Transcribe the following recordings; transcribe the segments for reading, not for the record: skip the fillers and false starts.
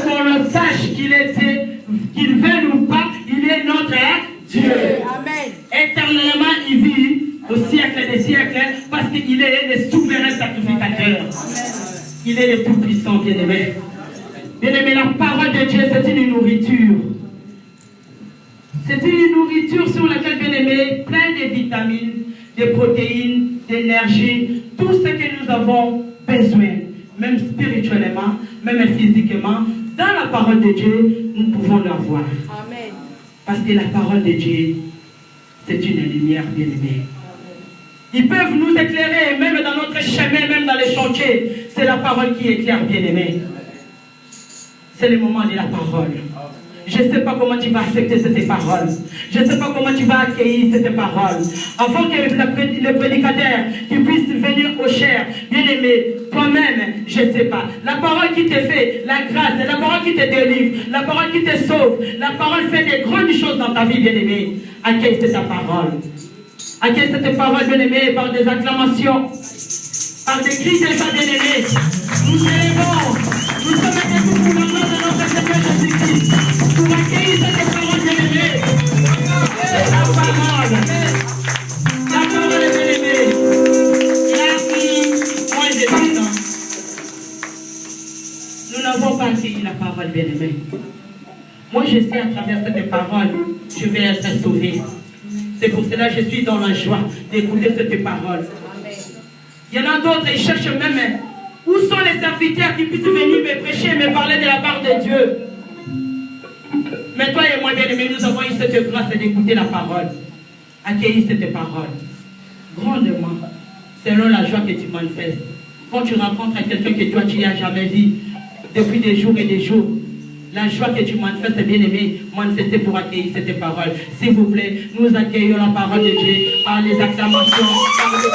Qu'on le sache qu'il veuille ou pas, il est notre Dieu. Amen. Éternellement, il vit au siècle des siècles parce qu'il est le souverain sacrificateur. Il est le tout-puissant, bien-aimé. Bien-aimé, la parole de Dieu, c'est une nourriture. C'est une nourriture sur laquelle, bien-aimé, plein de vitamines, de protéines, d'énergie, tout ce que nous avons besoin, même spirituellement, même physiquement, dans la parole de Dieu, nous pouvons l'avoir. Amen. Parce que la parole de Dieu, c'est une lumière, bien-aimée. Ils peuvent nous éclairer, même dans notre chemin, même dans les chantiers. C'est la parole qui éclaire, bien-aimé. C'est le moment de la parole. Je ne sais pas comment tu vas accepter cette parole. Je ne sais pas comment tu vas accueillir cette parole. Avant que le prédicateur qui puisse venir au cher, bien-aimé, toi-même, je ne sais pas. La parole qui te fait la grâce, la parole qui te délivre, la parole qui te sauve, la parole fait des grandes choses dans ta vie, bien-aimé. Accueille cette parole. Accueille cette parole, bien-aimé, par des acclamations, par des cris de joie, bien-aimé. Nous élevons, nous sommes debout pour le nom de notre Seigneur Jésus-Christ. Pour accueillir cette parole, bien-aimé. La parole. La parole, bien-aimé. Là, moins de temps. Nous n'avons pas accueilli la parole, bien-aimé. Moi, je sais à travers cette parole, je vais être sauvé. C'est pour cela que je suis dans la joie d'écouter cette parole. Il y en a d'autres, ils cherchent même où sont les serviteurs qui puissent venir me prêcher, me parler de la part de Dieu. Mais toi et moi, bien-aimés, nous avons eu cette grâce d'écouter la parole. Accueillir cette parole. Grandement, selon la joie que tu manifestes. Quand tu rencontres quelqu'un que toi, tu n'as jamais vu, depuis des jours et des jours, la joie que tu manifestes, bien-aimé, manifester pour accueillir cette parole. S'il vous plaît, nous accueillons la parole de Dieu par les acclamations, par les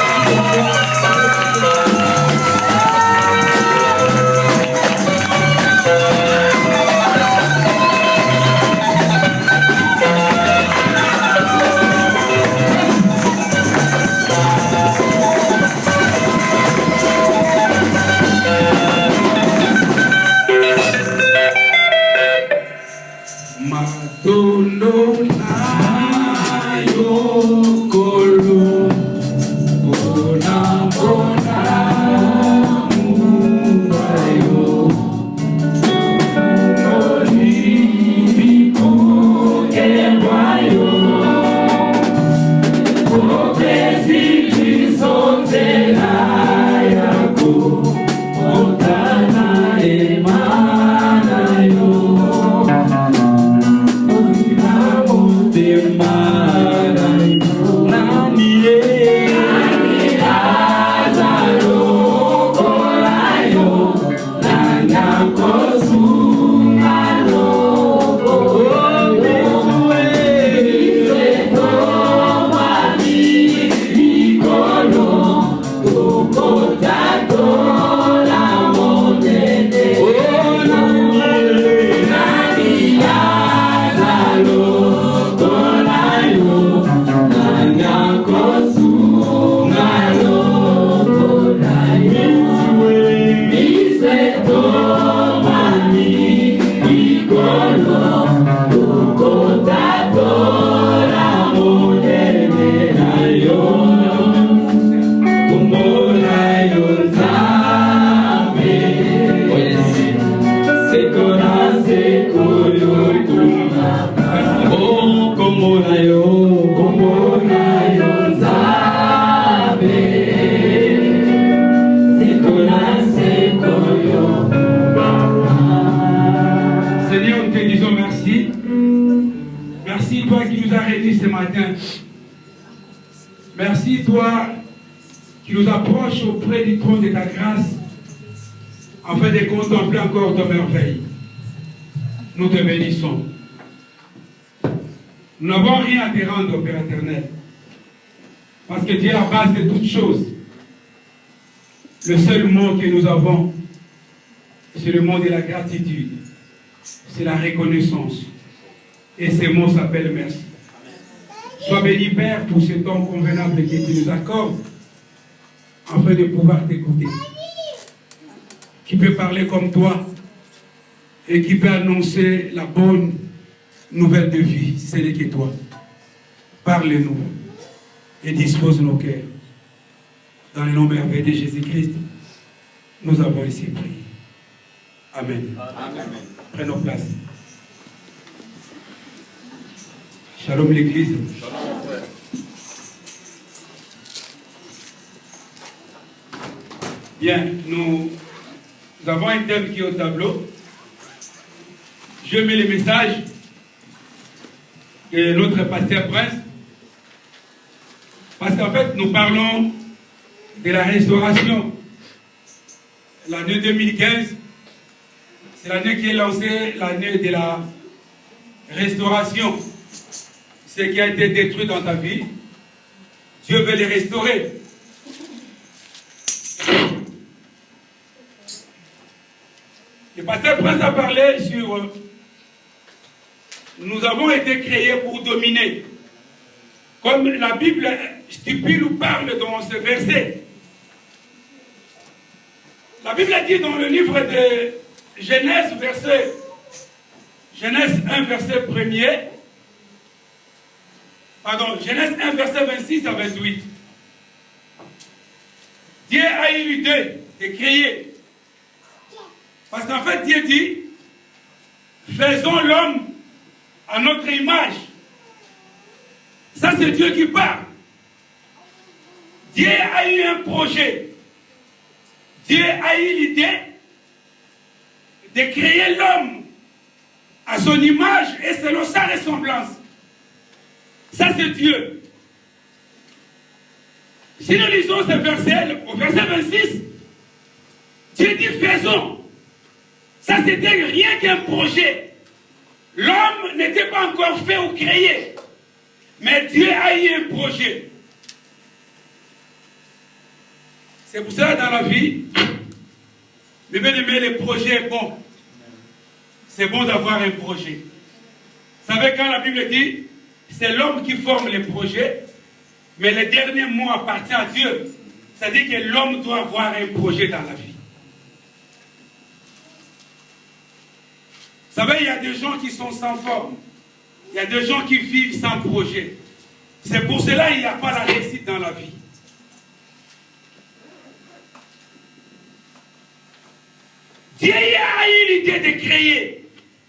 Merci toi qui nous approches auprès du trône de ta grâce afin de contempler encore ton merveille. Nous te bénissons. Nous n'avons rien à te rendre, Père éternel, parce que tu es la base de toutes choses. Le seul mot que nous avons, c'est le mot de la gratitude, c'est la reconnaissance. Et ce mot s'appelle merci. Sois béni, Père, pour ce temps convenable que tu nous accordes, afin de pouvoir t'écouter. qui peut parler comme toi et qui peut annoncer la bonne nouvelle de vie. Ce n'est que toi. Parle-nous et dispose nos cœurs. Dans le nom merveilleux de Jésus-Christ, nous avons ici prié. Amen. Amen. Prenons place. Shalom l'Église. Bien, nous avons un thème qui est au tableau. Je mets le message de notre pasteur Prince. Parce qu'en fait, nous parlons de la restauration. L'année 2015, c'est l'année qui est lancée, l'année de la restauration. Ce qui a été détruit dans ta vie, Dieu veut les restaurer. Le pasteur Prince a parlé sur nous avons été créés pour dominer. Comme la Bible stipule ou parle dans ce verset. La Bible dit dans le livre de Genèse, Genèse 1, verset 1er, Genèse 1, verset 26 à 28. Dieu a eu l'idée de créer. Parce qu'en fait, Dieu dit, faisons l'homme à notre image. Ça, c'est Dieu qui parle. Dieu a eu un projet. Dieu a eu l'idée de créer l'homme à son image et selon sa ressemblance. Ça, c'est Dieu. Si nous lisons ce verset, au verset 26, Dieu dit faisons. Ça, c'était rien qu'un projet. L'homme n'était pas encore fait ou créé. Mais Dieu a eu un projet. C'est pour ça dans la vie, mais bien aimé, le projet est bon. C'est bon d'avoir un projet. Vous savez, quand la Bible dit, c'est l'homme qui forme les projets, mais le dernier mot appartient à Dieu. Ça dit que l'homme doit avoir un projet dans la vie. Vous savez, il y a des gens qui sont sans forme. Il y a des gens qui vivent sans projet. C'est pour cela qu'il n'y a pas la réussite dans la vie. Dieu a eu l'idée de créer.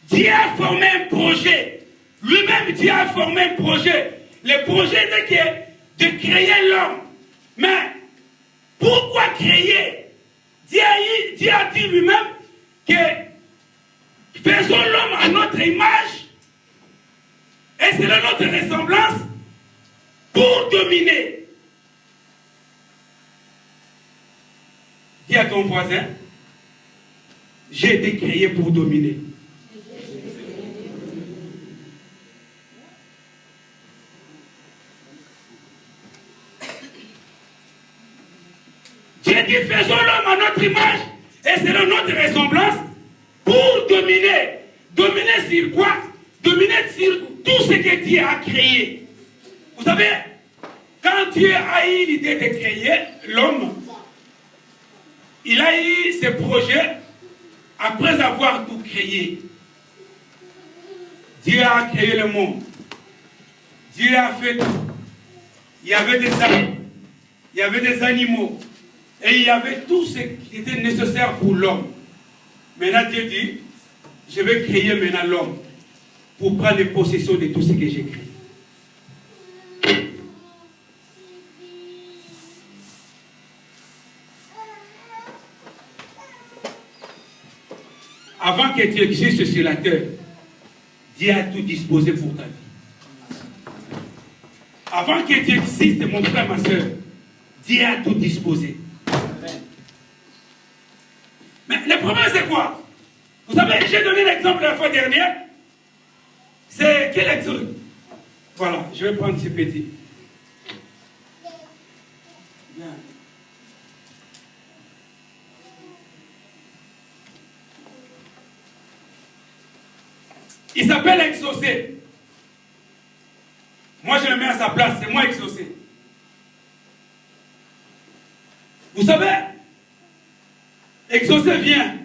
Dieu a formé un projet. Lui-même, Dieu a formé un projet. Le projet de créer l'homme. Mais pourquoi créer? Dieu a dit lui-même que faisons l'homme à notre image et selon notre ressemblance pour dominer. Dis à ton voisin, j'ai été créé pour dominer. Dieu dit faisons l'homme à notre image et selon notre ressemblance pour dominer. Dominer sur quoi? Dominer sur tout ce que Dieu a créé. Vous savez, quand Dieu a eu l'idée de créer l'homme, il a eu ce projet après avoir tout créé. Dieu a créé le monde. Dieu a fait tout. Il y avait des arbres, il y avait des animaux, et il y avait tout ce qui était nécessaire pour l'homme. Maintenant Dieu dit, je vais créer maintenant l'homme pour prendre possession de tout ce que j'ai créé. Avant que tu existes sur la terre, Dieu a tout disposé pour ta vie. Avant que tu existes, mon frère, ma soeur, Dieu a tout disposé. Mais le problème, c'est quoi? Vous savez, j'ai donné l'exemple la fois dernière. C'est quel exemple? Voilà, je vais prendre ce petit. Bien. Il s'appelle exaucé. Moi, je le mets à sa place. C'est moi exaucé. Vous savez, Exaucé vient.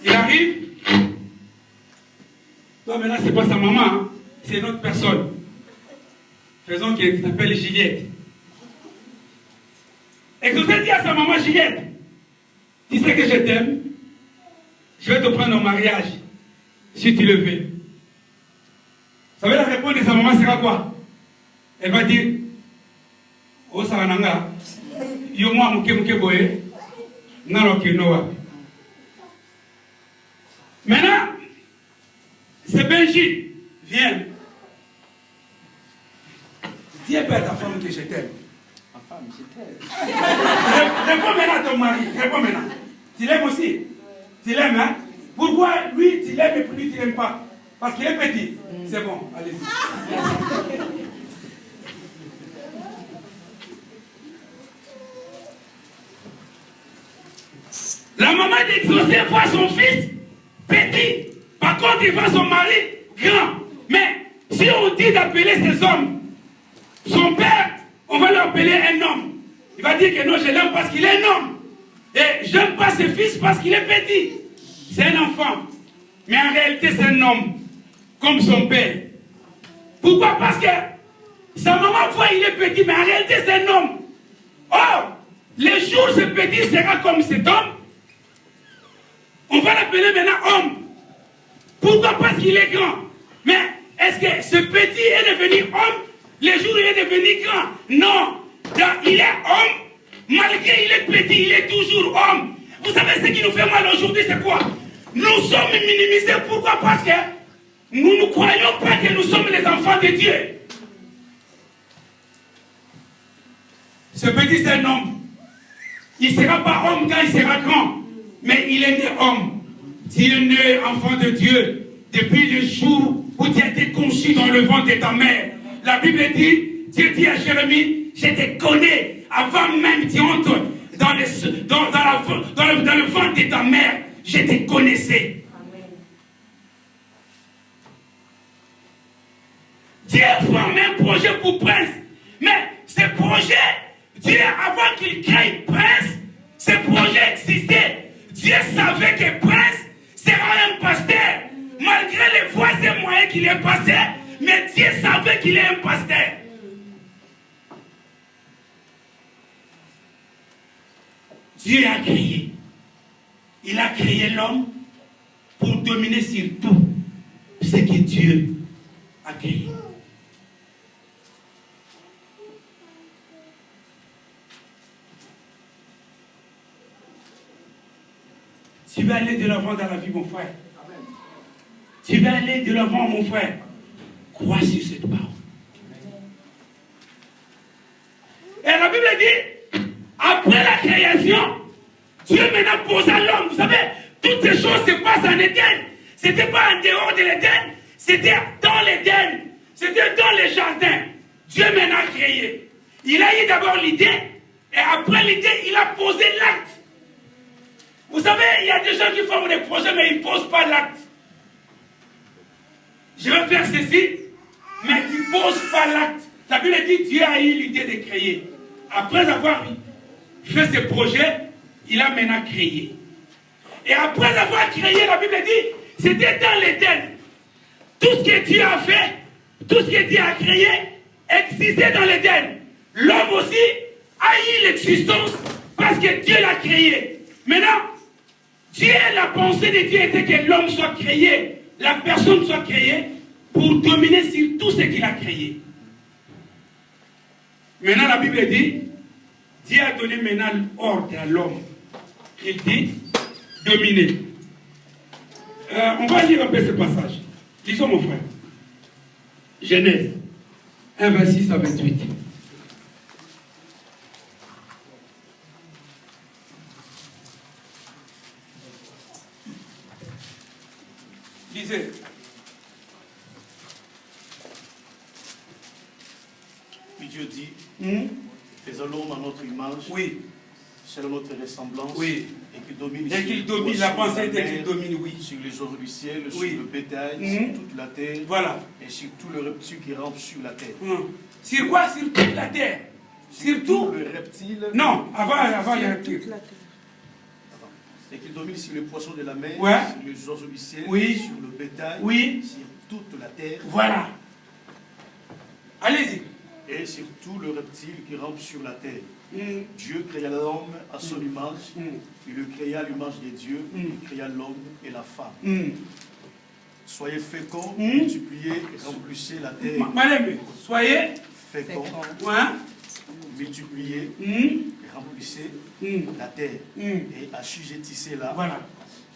Il arrive. Toi maintenant, c'est pas sa maman, hein. C'est une autre personne. Faisons qu'il s'appelle Juliette. Exaucé dit à sa maman Juliette, tu sais que je t'aime, je vais te prendre au mariage, si tu le veux. Vous savez, la réponse de sa maman sera quoi? Elle va dire, oh Sarananga, yo moi mouke boye, nalo kinoa. Maintenant, c'est Benji, viens. Dis un peu à ta femme que je t'aime. Ma femme, je t'aime. Réponds maintenant à ton mari, réponds maintenant. Tu l'aimes aussi? Tu l'aimes, hein? Pourquoi lui tu l'aimes et puis lui tu l'aimes pas? Parce qu'il est petit. C'est bon, allez-y. La maman d'Exaucé voit son fils petit. Par contre, il voit son mari grand. Mais si on dit d'appeler ces hommes, son père, on va l'appeler un homme. Il va dire que non, je l'aime parce qu'il est un homme. Et je n'aime pas ses fils parce qu'il est petit. C'est un enfant. Mais en réalité, c'est un homme. Comme son père. Pourquoi? Parce que sa maman voit qu'il est petit, mais en réalité, c'est un homme. Or, les jours ce petit sera comme cet homme, on va l'appeler maintenant homme. Pourquoi? Parce qu'il est grand. Mais est-ce que ce petit est devenu homme les jours où il est devenu grand? Non. Donc, il est homme, malgré il est petit, il est toujours homme. Vous savez ce qui nous fait mal aujourd'hui, c'est quoi? Nous sommes minimisés. Pourquoi? Parce que nous ne croyons pas que nous sommes les enfants de Dieu. Ce petit, c'est un homme. Il ne sera pas homme quand il sera grand. Mais il est né homme. Tu es né enfant de Dieu depuis le jour où tu as été conçu dans le ventre de ta mère. La Bible dit, Dieu dit à Jérémie, je te connais avant même tu entres dans le ventre de ta mère. Je te connaissais. Dieu formait un projet pour Prince. Mais ce projet, Dieu, avant qu'il crée Prince, ce projet existait. Dieu savait que Prince sera un pasteur. Malgré les voies et moyens qu'il est passé, mais Dieu savait qu'il est un pasteur. Dieu a créé. Il a créé l'homme pour dominer sur tout ce que Dieu a créé. Tu vas aller de l'avant dans la vie, mon frère. Tu vas aller de l'avant, mon frère. Crois sur cette parole. Et la Bible dit, après la création, Dieu maintenant posa l'homme. Vous savez, toutes ces choses se passent en Éden. Ce n'était pas en dehors de l'Éden, c'était dans l'Éden. C'était dans le jardin. Dieu maintenant a créé. Il a eu d'abord l'idée, et après l'idée, il a posé l'acte. Vous savez, il y a des gens qui font des projets, mais ils ne posent pas l'acte. Je vais faire ceci, mais tu ne poses pas l'acte. La Bible dit Dieu a eu l'idée de créer. Après avoir fait ce projet, il a maintenant créé. Et après avoir créé, la Bible dit, c'était dans l'Éden. Tout ce que Dieu a fait, tout ce que Dieu a créé, existait dans l'Éden. L'homme aussi a eu l'existence parce que Dieu l'a créé. Maintenant, Dieu, la pensée de Dieu était que l'homme soit créé, la personne soit créée pour dominer sur tout ce qu'il a créé. Maintenant, la Bible dit, Dieu a donné maintenant l'ordre à l'homme. Il dit, dominer. On va lire un peu ce passage. Lisons, mon frère. Genèse 1, 26 à 28. Lisez. Puis Dieu dit, faisons l'homme à notre image, Oui. selon notre ressemblance, Oui. et qu'il domine, Et qu'il domine, la pensée était qu'il domine, oui. sur les oiseaux du ciel, Oui. sur le bétail, sur toute la terre, Voilà. et sur tous les reptiles qui rampent sur la terre. Sur quoi? Sur toute la terre. Sur tout. Le reptile. Non, avant les reptiles. Et qui domine sur les poissons de la mer, Ouais. sur les oiseaux du ciel, Oui. sur le bétail, Oui. sur toute la terre. Voilà. Allez-y. Et sur tout le reptile qui rampe sur la terre. Mm. Dieu créa l'homme à son image. Mm. Il le créa à l'image de Dieu. Mm. Il créa l'homme et la femme. Mm. Soyez féconds, Mm. multipliez et remplissez la terre. Madame, soyez. Féconds, Ouais. multipliez Mm. et remplissez Mm. la terre. Mm. Et assujettissez-la. Voilà.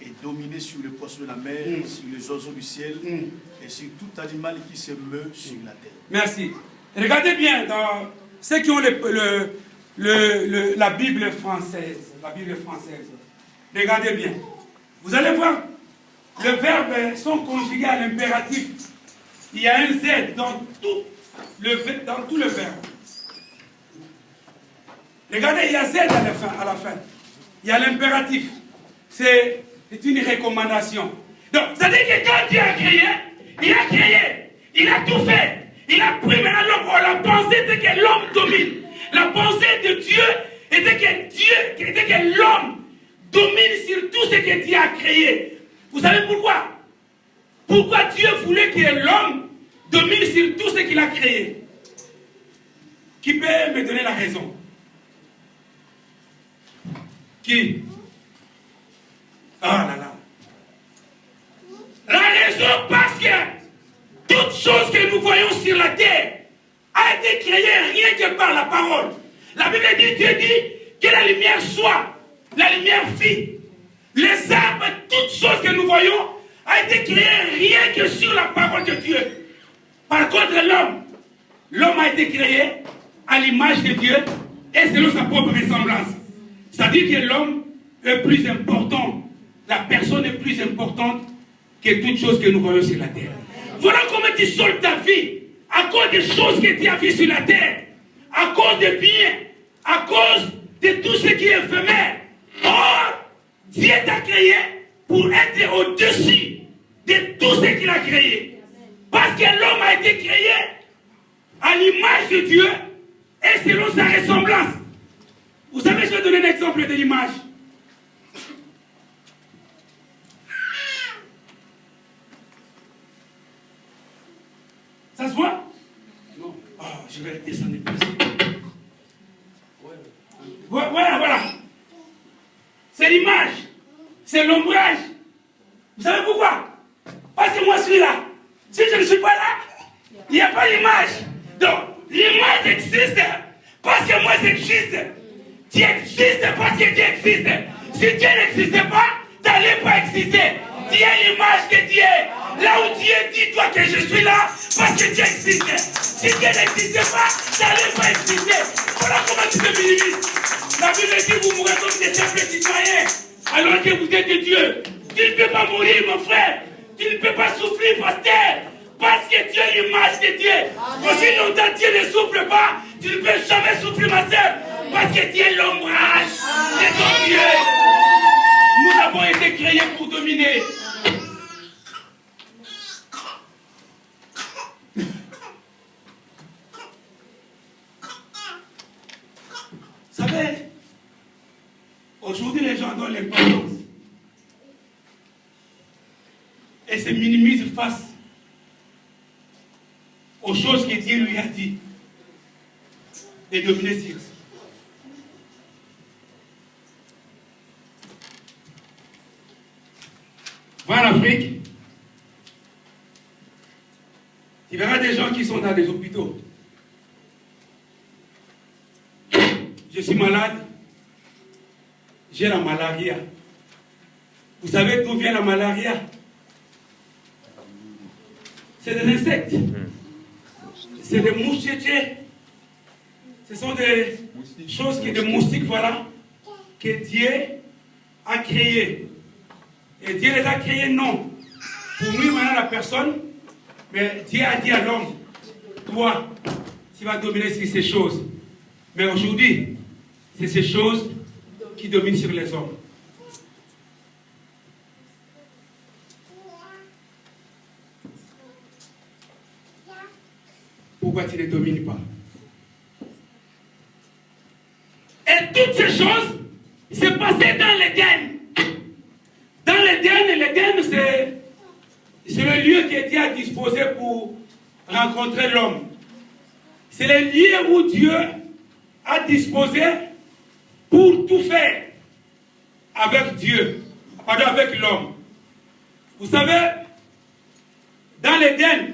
Et dominez sur les poissons de la mer, Mm. sur les oiseaux du ciel Mm. et sur tout animal qui se meut sur la terre. Merci. Regardez bien dans ceux qui ont la Bible française. La Bible française. Regardez bien. Vous allez voir, les verbes sont conjugués à l'impératif. Il y a un Z dans tout le verbe. Regardez, il y a Z à la fin. Il y a l'impératif. C'est une recommandation. Donc, ça veut dire que quand Dieu a créé, il a tout fait. Il a pris maintenant l'homme. La pensée était que l'homme domine. La pensée de Dieu était que l'homme domine sur tout ce que Dieu a créé. Vous savez pourquoi? Pourquoi Dieu voulait que l'homme domine sur tout ce qu'il a créé? Qui peut me donner la raison? Qui? Ah là là. La raison parce que toute chose que nous voyons sur la terre a été créée rien que par la parole. La Bible dit, Dieu dit que la lumière soit, la lumière fit. Les arbres, toutes choses que nous voyons a été créée rien que sur la parole de Dieu. Par contre, l'homme a été créé à l'image de Dieu et selon sa propre ressemblance. C'est-à-dire que l'homme est plus important, la personne est plus importante que toute chose que nous voyons sur la terre. Voilà comment tu sauves ta vie à cause des choses que tu as vues sur la terre, à cause des biens, à cause de tout ce qui est éphémère. Or, Dieu t'a créé pour être au-dessus de tout ce qu'il a créé. Parce que l'homme a été créé à l'image de Dieu et selon sa ressemblance. Vous savez, je vais donner un exemple de l'image. Ça se voit? Non. Oh, je vais descendre plus. Voilà. C'est l'image. C'est l'ombrage. Vous savez pourquoi? Parce que moi je suis là. Si je ne suis pas là, il n'y a pas d'image. Donc, l'image existe parce que moi j'existe. Tu existes parce que Dieu existe. Si Dieu n'existait pas, tu n'allais pas exister. Tu es l'image de Dieu. Là où Dieu dit, toi, que je suis là, parce que Dieu existe. Si Dieu n'existait pas, tu n'allais pas exister. Voilà comment tu te minimises. La Bible dit, vous mourrez comme des simples citoyens, alors que vous êtes de Dieu. Tu ne peux pas mourir, mon frère. Tu ne peux pas souffrir, pasteur. Parce que tu es l'image de Dieu. Aussi longtemps Dieu ne souffre pas, tu ne peux jamais souffrir, ma soeur. Parce que tu es l'ombrage de ton Dieu. Nous avons été créés pour dominer. Vous savez, aujourd'hui les gens donnent l'importance et se minimisent face aux choses que Dieu lui a dit de dominer sur. Va en Afrique, tu verras des gens qui sont dans des hôpitaux. Je suis malade, j'ai la malaria. Vous savez d'où vient la malaria? C'est des insectes. C'est des mouches. Ce sont des choses des moustiques, voilà, que Dieu a créées. Et Dieu les a créés, non. Pour nuire maintenant la personne, mais Dieu a dit à l'homme, toi, tu vas dominer sur ces choses. Mais aujourd'hui, c'est ces choses qui dominent sur les hommes. Pourquoi tu ne domines pas? Et toutes ces choses se passaient dans l'Éden. C'est le lieu que Dieu a disposé pour rencontrer l'homme. C'est le lieu où Dieu a disposé pour tout faire avec Dieu, pardon, avec l'homme. Vous savez, dans l'Éden,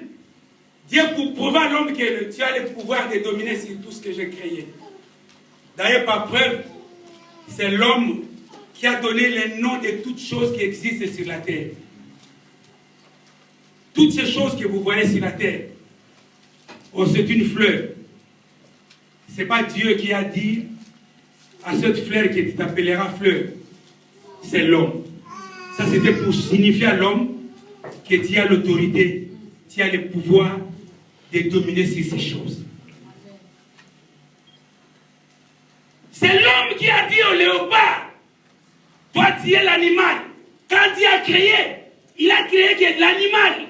Dieu pour prouver à l'homme que tu as le pouvoir de dominer sur tout ce que j'ai créé. D'ailleurs, par preuve, c'est l'homme qui a donné le nom de toutes choses qui existent sur la terre. Toutes ces choses que vous voyez sur la terre, oh, c'est une fleur. Ce n'est pas Dieu qui a dit à cette fleur que tu t'appelleras fleur. C'est l'homme. Ça, c'était pour signifier à l'homme que tu as l'autorité, tu as le pouvoir de dominer sur ces choses. C'est l'homme qui a dit au léopard, toi tu es l'animal. Quand Dieu a créé, il a créé que l'animal,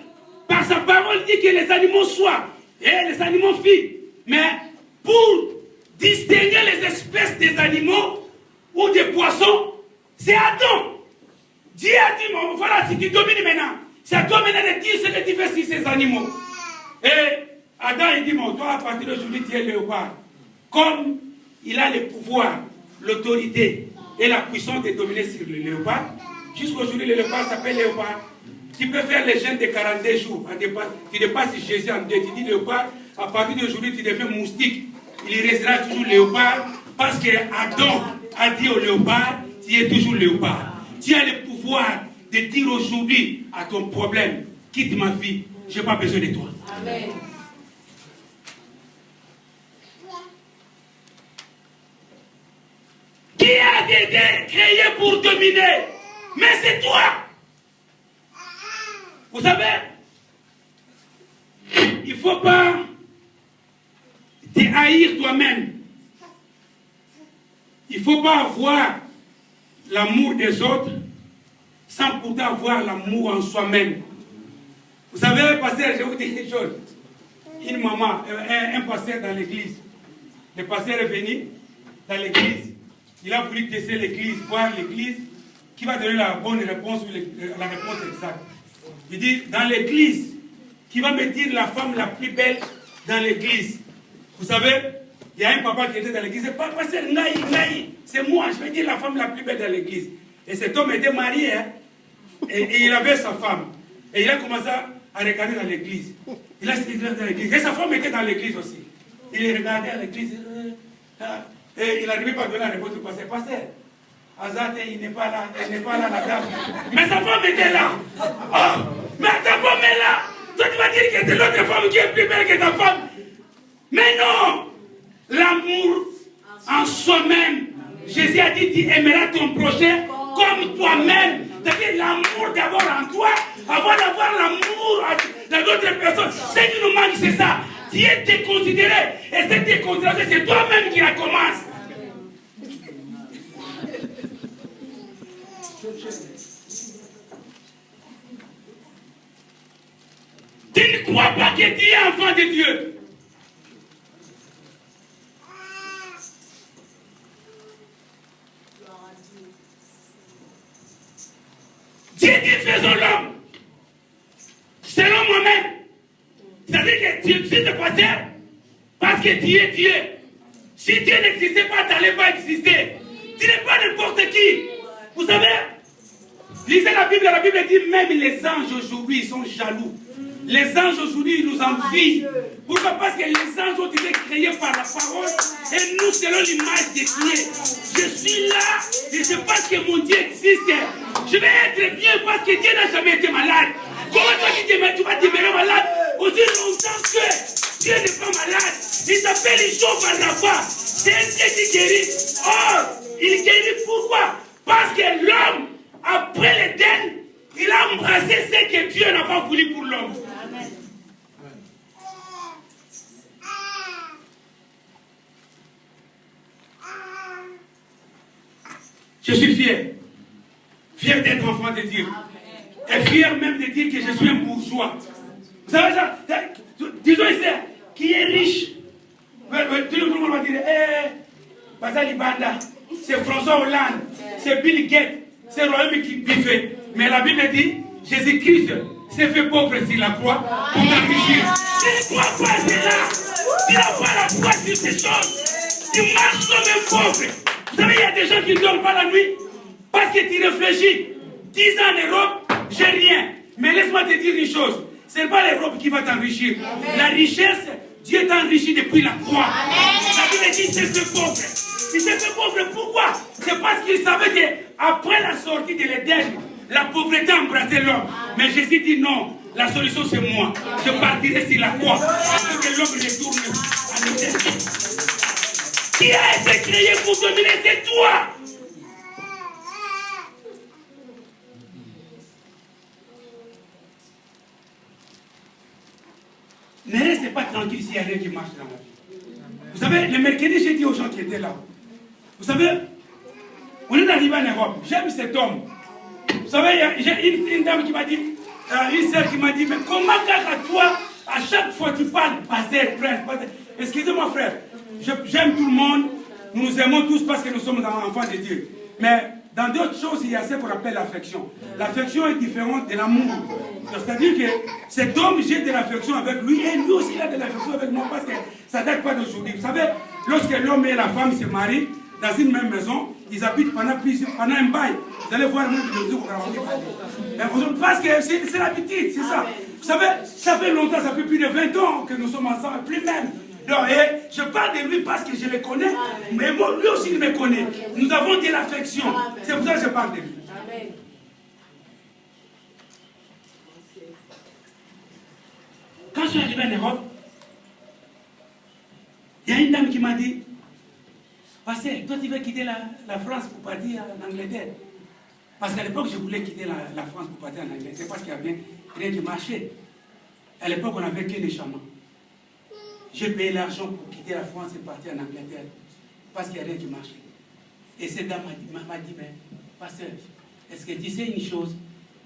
par sa parole, dit que les animaux soient, et les animaux filles. Mais pour distinguer les espèces des animaux ou des poissons, c'est Adam. Dieu a dit, bon, voilà, si tu domines maintenant, c'est à toi maintenant de dire ce que tu fais sur ces animaux. Et Adam, il dit, bon, toi, à partir d'aujourd'hui, tu es léopard. Comme il a le pouvoir, l'autorité et la puissance de dominer sur le léopard, jusqu'aujourd'hui, le léopard s'appelle léopard. Tu peux faire les jeûnes de 42 jours. Tu dépasses Jésus en deux. Tu dis léopard, à partir d'aujourd'hui, tu deviens moustique. Il restera toujours léopard parce que Adam a dit au léopard, tu es toujours léopard. Tu as le pouvoir de dire aujourd'hui à ton problème, quitte ma vie, je n'ai pas besoin de toi. Amen. Qui a été créé pour dominer? Mais c'est toi. Vous savez, il ne faut pas te haïr toi-même. Il ne faut pas avoir l'amour des autres sans pourtant avoir l'amour en soi-même. Vous savez, pasteur, je vous dis quelque chose. Une maman, un pasteur dans l'église, le pasteur est venu dans l'église, il a voulu tester l'église, voir l'église, qui va donner la bonne réponse, la réponse exacte. Il dit, dans l'église, qui va me dire la femme la plus belle dans l'église. Vous savez, il y a un papa qui était dans l'église, c'est pas pasteur Naï, c'est moi, je vais dire la femme la plus belle dans l'église. Et cet homme était marié, hein, et il avait sa femme. Et il a commencé à regarder dans l'église. Il a dit dans l'église. Et sa femme était dans l'église aussi. Il regardait à l'église. Et il n'arrivait pas à donner la réponse du pasteur. Pasteur, Azate, il n'est pas là, elle n'est pas là, la dame. Mais sa femme était là. Oh, mais ta femme est là. Toi, tu vas dire que c'est l'autre femme qui est plus belle que ta femme. Mais non, l'amour en soi-même. Jésus a dit, tu aimeras ton prochain comme toi-même. C'est-à-dire l'amour d'abord en toi, avant d'avoir l'amour dans d'autres personnes. Ce qui nous manque, c'est ça. Tu es déconsidéré. Et cette déconsidération, c'est toi-même qui la commence. Tu ne crois pas que tu es enfant de Dieu. Dieu dit faisons l'homme selon moi-même. C'est-à-dire que Dieu, si c'est pas ça, parce que tu es Dieu. Si Dieu n'existait pas, tu n'allais pas exister. Tu n'es pas n'importe qui. Vous savez, lisez la Bible dit même les anges aujourd'hui sont jaloux. Les anges aujourd'hui nous envient. Pourquoi? Parce que les anges ont été créés par la parole et nous selon l'image de Dieu. Je suis là et c'est parce que mon Dieu existe. Je vais être bien parce que Dieu n'a jamais été malade. Comment tu vas demeurer malade aussi longtemps que Dieu n'est pas malade? Il s'appelle Jean par la foi. C'est un Dieu qui guérit. Or, il guérit pourquoi? Parce que l'homme, après l'Éden, il a embrassé ce que Dieu n'a pas voulu pour l'homme. Je suis fier. Fier d'être enfant de Dieu. Et fier même de dire que je suis un bourgeois. Vous savez ça? Disons ici, qui est riche. Tout le monde va dire, Bazali Banda, c'est François Hollande, c'est Bill Gates, c'est Royaume qui fait. Mais la Bible dit, Jésus-Christ, s'est fait pauvre sur la croix pour t'enrichir. Tu ne crois pas à cela. Tu n'as pas la foi sur ces choses. Tu marches comme un pauvre. Vous savez, il y a des gens qui ne dorment pas la nuit parce que tu réfléchis. 10 ans en Europe, j'ai rien. Mais laisse-moi te dire une chose. Ce n'est pas l'Europe qui va t'enrichir. La richesse, Dieu t'a enrichi depuis la croix. La Bible dit qu'il s'est fait pauvre. Il s'est fait pauvre, pourquoi? C'est parce qu'il savait qu'après la sortie de l'Éden, la pauvreté a embrassé l'homme. Mais Jésus dit non, la solution c'est moi. Je partirai sur la croix. Pour que l'homme retourne à l'Éden. Qui a été créé pour dominer? C'est toi. Ne restez pas tranquille s'il n'y a rien qui marche dans la vie. Vous savez, le mercredi, j'ai dit aux gens qui étaient là, vous savez, on est arrivé en Europe, j'aime cet homme. Vous savez, j'ai une dame qui m'a dit, une sœur qui m'a dit, mais comment toi, à chaque fois tu parles, pasteur, frère, excusez-moi frère, j'aime tout le monde, nous nous aimons tous parce que nous sommes enfants de Dieu. Mais dans d'autres choses, il y a ce qu'on appelle l'affection. L'affection est différente de l'amour. C'est-à-dire que cet homme, j'ai de l'affection avec lui, et lui aussi il a de l'affection avec moi, parce que ça ne date pas d'aujourd'hui. Vous savez, lorsque l'homme et la femme se marient dans une même maison, ils habitent pendant un bail. Vous allez voir même de parce que c'est l'habitude, c'est ça. Vous savez, ça fait longtemps, ça fait plus de 20 ans que nous sommes ensemble, plus même. Donc, je parle de lui parce que je le connais, mais moi, lui aussi il me connaît. Nous avons de l'affection. C'est pour ça que je parle de lui. Quand je suis arrivé en Europe, il y a une dame qui m'a dit, pasteur, toi tu veux quitter la France pour partir en Angleterre. Parce qu'à l'époque, je voulais quitter la France pour partir en Angleterre parce qu'il n'y avait rien qui marchait. À l'époque, on n'avait que les chamans. J'ai payé l'argent pour quitter la France et partir en Angleterre parce qu'il n'y a rien qui marchait. Et cette dame m'a dit, mais pasteur, est-ce que tu sais une chose?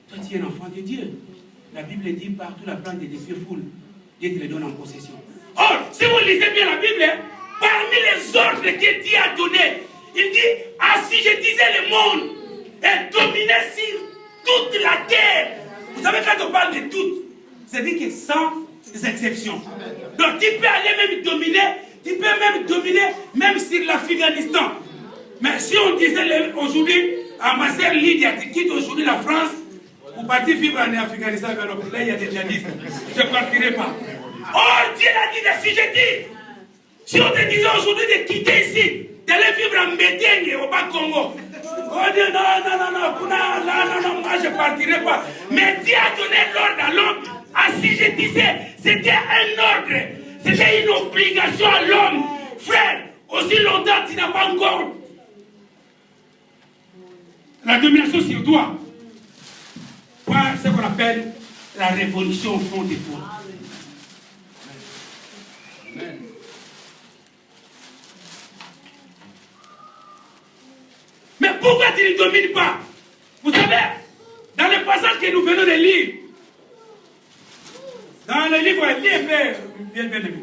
Toi, tu es un enfant de Dieu. La Bible dit, partout la plante des défis foule, Dieu te les donne en possession. Or, si vous lisez bien la Bible, parmi les ordres que Dieu a donnés, il dit, assujettissez le monde et dominez sur toute la terre. Vous savez, quand on parle de tout, c'est-à-dire que sans exceptions. Donc tu peux aller même dominer, tu peux même dominer même sur l'Afghanistan. Mais si on disait aujourd'hui, à ma sœur Lydia, tu quittes aujourd'hui la France pour partir vivre en Afghanistan, là il y a des djihadistes, je ne partirai pas. Oh, Dieu l'a dit d'assujettir. Si on te disait aujourd'hui de quitter ici, d'aller vivre en Médène au Bas-Congo, on dit non, moi je ne partirai pas. Mais Dieu a donné l'ordre à l'homme. Assujettissez, c'était un ordre, c'était une obligation à l'homme. Frère, aussi longtemps tu n'as pas encore la domination sur toi, pas ce qu'on appelle la révolution au fond de toi. Amen. Mais pourquoi tu ne domines pas? Vous savez, dans le passage que nous venons de lire, dans le livre, bien aimé.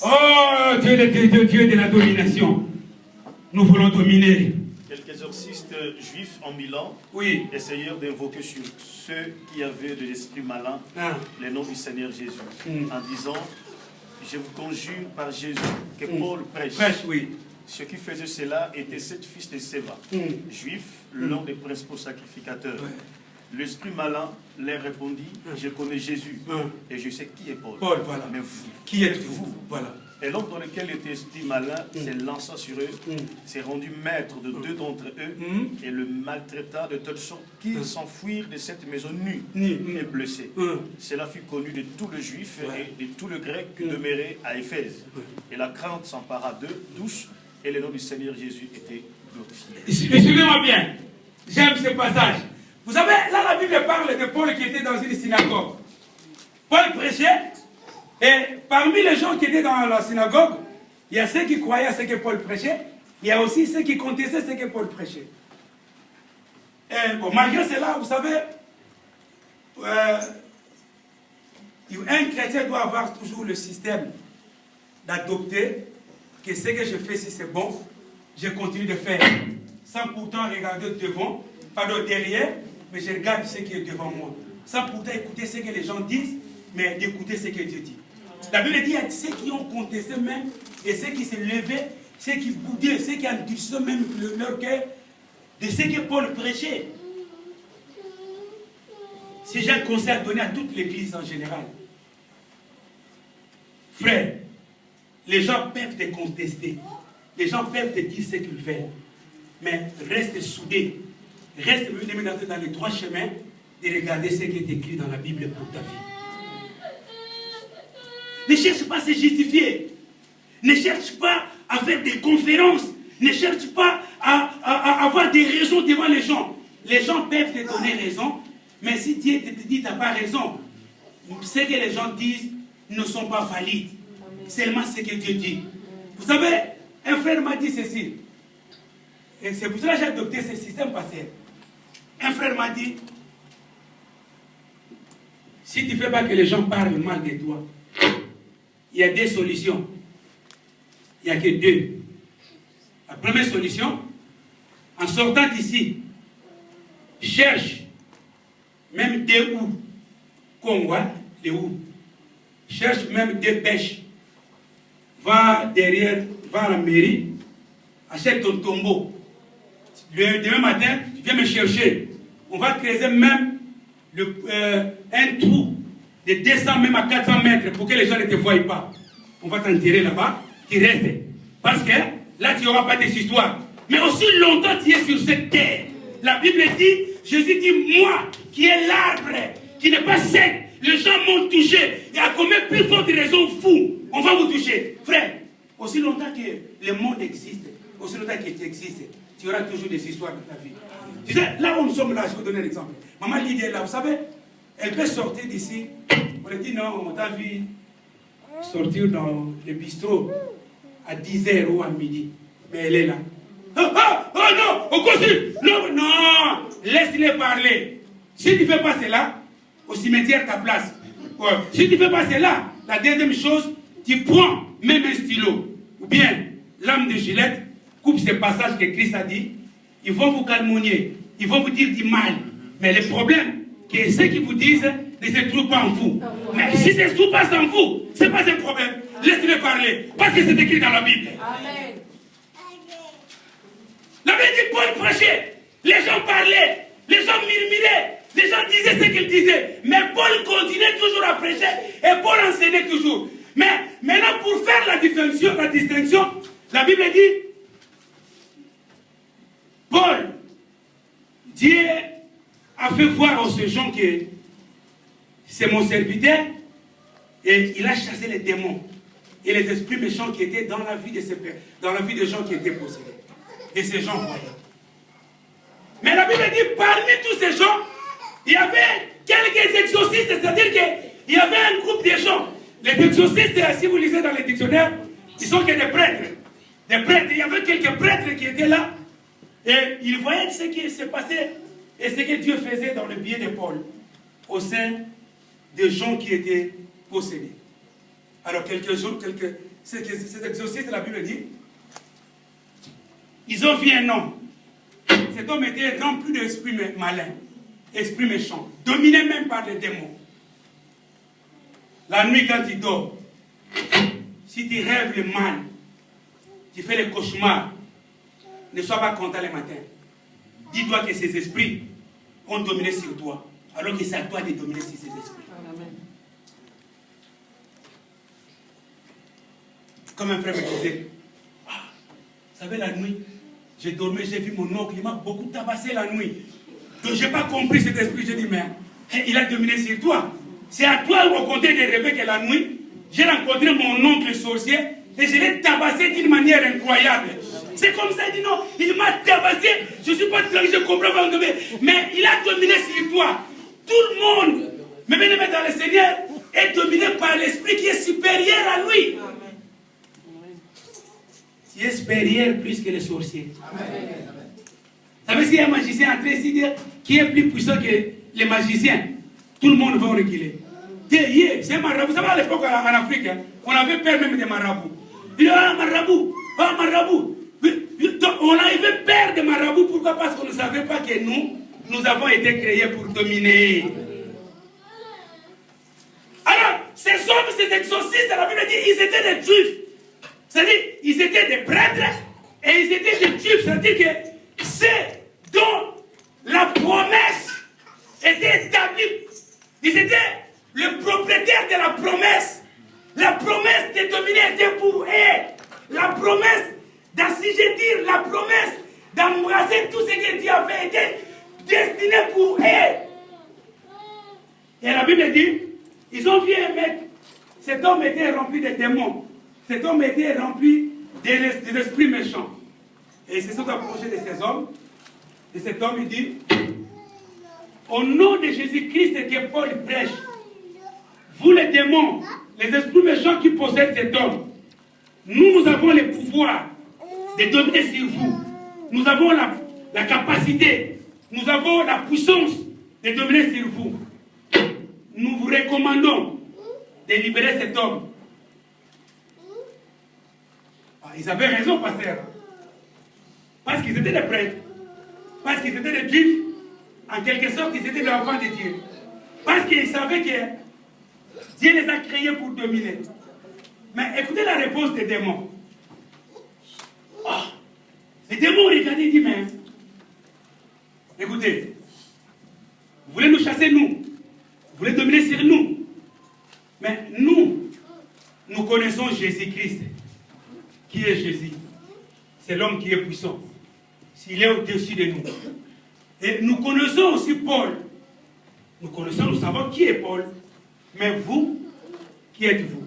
Oh, Dieu de la domination. Nous voulons dominer. Quelques exorcistes juifs en Milan essayèrent d'invoquer sur ceux qui avaient de l'esprit malin le nom du Seigneur Jésus, en disant, je vous conjure par Jésus que Paul prêche. Ceux qui faisaient cela étaient 7 fils de Séva, juifs, l'un des principaux sacrificateurs. L'esprit malin leur répondit, je connais Jésus et je sais qui est Paul. Voilà. Mais vous, qui êtes-vous? Voilà. Et l'homme dans lequel était l'esprit malin s'est lancé sur eux, s'est rendu maître de 2 d'entre eux et le maltraita de telle sorte qu'ils s'enfuirent de cette maison nue et blessés. Cela fut connu de tous les Juifs et de tous les Grecs qui demeuraient à Éphèse. Et la crainte s'empara d'eux tous et le nom du Seigneur Jésus était glorifié. Suivez-moi bien, j'aime ce passage. Vous savez, là la Bible parle de Paul qui était dans une synagogue. Paul prêchait. Et parmi les gens qui étaient dans la synagogue, il y a ceux qui croyaient à ce que Paul prêchait, il y a aussi ceux qui contestaient ce que Paul prêchait. Et bon, malgré cela, vous savez, un chrétien doit avoir toujours le système d'adopter que ce que je fais, si c'est bon, je continue de faire. sans pourtant regarder devant, pardon, derrière, mais je regarde ce qui est devant moi. Sans pourtant écouter ce que les gens disent, mais d'écouter ce que Dieu dit. La Bible dit, il y a ceux qui ont contesté même, et ceux qui se levaient, ceux qui boudaient, ceux qui endurcissaient même leur cœur, de ce que Paul prêchait. Si j'ai un conseil à donner à toute l'Église en général, frère, les gens peuvent te contester, les gens peuvent te dire ce qu'ils veulent, mais reste soudé, reste dans les droits chemins de regarder ce qui est écrit dans la Bible pour ta vie. Ne cherche pas à se justifier, ne cherche pas à faire des conférences, ne cherche pas à avoir des raisons devant les gens. Les gens peuvent te donner raison, mais si Dieu te dit tu n'as pas raison, ce que les gens disent ne sont pas valides. Seulement ce que Dieu dit. Vous savez, un frère m'a dit ceci. Et c'est pour cela que j'ai adopté ce système passé. Un frère m'a dit, si tu ne fais pas que les gens parlent mal de toi, il y a deux solutions. Il n'y a que deux. La première solution, en sortant d'ici, cherche même des houes, Congo, les houes. Cherche même des bêches. Va derrière, va à la mairie, achète ton tombeau. Demain matin, tu viens me chercher. On va creuser même un trou de 200 même à 400 mètres pour que les gens ne te voient pas. On va t'enterrer là-bas, tu restes. Parce que là, tu n'auras pas des histoires. Mais aussi longtemps tu es sur cette terre. La Bible dit, Jésus dit, moi qui est l'arbre, qui n'est pas sec, les gens m'ont touché. Et à combien plus forte raison fou, on va vous toucher. Frère, aussi longtemps que le monde existe, aussi longtemps que tu existes, tu auras toujours des histoires de ta vie. Tu sais, là où nous sommes là, je vais vous donner un exemple. Maman Lydia est là, vous savez, elle peut sortir d'ici. On lui dit non, on t'a vu sortir dans le bistrot à 10h ou à midi. Mais elle est là. Oh non, au consul, non, laisse-les parler. Si tu ne fais pas cela, au cimetière, ta place. Ouais. Si tu ne fais pas cela, la deuxième chose, tu prends même un stylo, ou bien lame de Gillette, coupe ces passages que Christ a dit, ils vont vous calomnier, ils vont vous dire du mal. Mais le problème, c'est que ceux qui vous disent ne se trouvent pas en vous. Mais si ça ne se trouve pas en vous, ce n'est pas un problème. Laissez-les parler, parce que c'est écrit dans la Bible. Amen. La Bible dit, Paul prêchait, les gens parlaient, les gens murmuraient, les gens disaient ce qu'ils disaient. Mais Paul continuait toujours à prêcher et Paul enseignait toujours. Mais maintenant, pour faire la distinction, la Bible dit, Paul, Dieu a fait voir aux gens que c'est mon serviteur et il a chassé les démons et les esprits méchants qui étaient dans la vie de des gens qui étaient possédés. Et ces gens voyaient. Mais la Bible dit, parmi tous ces gens, il y avait quelques exorcistes, c'est-à-dire qu'il y avait un groupe de gens. Les exorcistes, si vous lisez dans les dictionnaires, ils sont que des prêtres. Des prêtres, il y avait quelques prêtres qui étaient là. Et ils voyaient ce qui se passait et ce que Dieu faisait dans le biais de Paul au sein des gens qui étaient possédés. Alors ces exorcistes, la Bible dit, ils ont vu un homme. Cet homme était rempli d'esprits malins, esprits méchants, dominé même par les démons. La nuit, quand tu dors, si tu rêves le mal, tu fais les cauchemars, ne sois pas content le matin. Dis-toi que ces esprits ont dominé sur toi, alors que c'est à toi de dominer sur ces esprits. Amen. Comme un frère me disait, vous savez, la nuit, j'ai dormi, j'ai vu mon oncle, il m'a beaucoup tabassé la nuit. Donc je n'ai pas compris cet esprit, j'ai dit, mais il a dominé sur toi. C'est à toi de raconter des rêves que la nuit, j'ai rencontré mon oncle sorcier et je l'ai tabassé d'une manière incroyable. C'est comme ça, il dit non, il m'a tabassé, je ne suis pas tranquille, je comprends pas, mais il a dominé sur toi. Tout le monde, mais bien aimé dans le Seigneur, est dominé par l'esprit qui est supérieur à lui. Tu es supérieur plus que les sorciers. Vous savez, s'il y a un magicien en train de dire qui est plus puissant que les magiciens, tout le monde va reculer. C'est un marabout. Vous savez, à l'époque en Afrique, on avait peur même des marabouts. Il y a un marabout, un marabout. On avait peur faire des marabouts. Pourquoi? Parce qu'on ne savait pas que nous avons été créés pour dominer. Alors, ces hommes, ces exorcistes, la Bible dit, ils étaient des juifs. C'est-à-dire, ils étaient des prêtres et ils étaient des juifs. C'est-à-dire que c'est dont la promesse était établie. Ils étaient le propriétaire de la promesse. La promesse de dominer était pour eux. La promesse d'assujettir, la promesse d'embrasser tout ce que Dieu avait été destiné pour eux. Et la Bible dit, ils ont vu un mec. Cet homme était rempli de démons. Cet homme était rempli des esprits méchants. Et ils se sont approchés de ces hommes. Et cet homme, il dit, au nom de Jésus-Christ que Paul prêche, vous les démons, les esprits méchants qui possèdent cet homme, nous avons le pouvoir de dominer sur vous. Nous avons la capacité, nous avons la puissance de dominer sur vous. Nous vous recommandons de libérer cet homme. Ils avaient raison, pasteur. Parce qu'ils étaient des prêtres. Parce qu'ils étaient des juifs. En quelque sorte, ils étaient des enfants de Dieu. Parce qu'ils savaient que Dieu les a créés pour dominer. Mais écoutez la réponse des démons. Oh, les démons regardaient et disent, mais écoutez, vous voulez nous chasser, nous. Vous voulez dominer sur nous. Mais nous connaissons Jésus-Christ. Qui est Jésus? C'est l'homme qui est puissant. S'il est au-dessus de nous. Et nous connaissons aussi Paul. Nous savons qui est Paul. Mais vous, qui êtes-vous?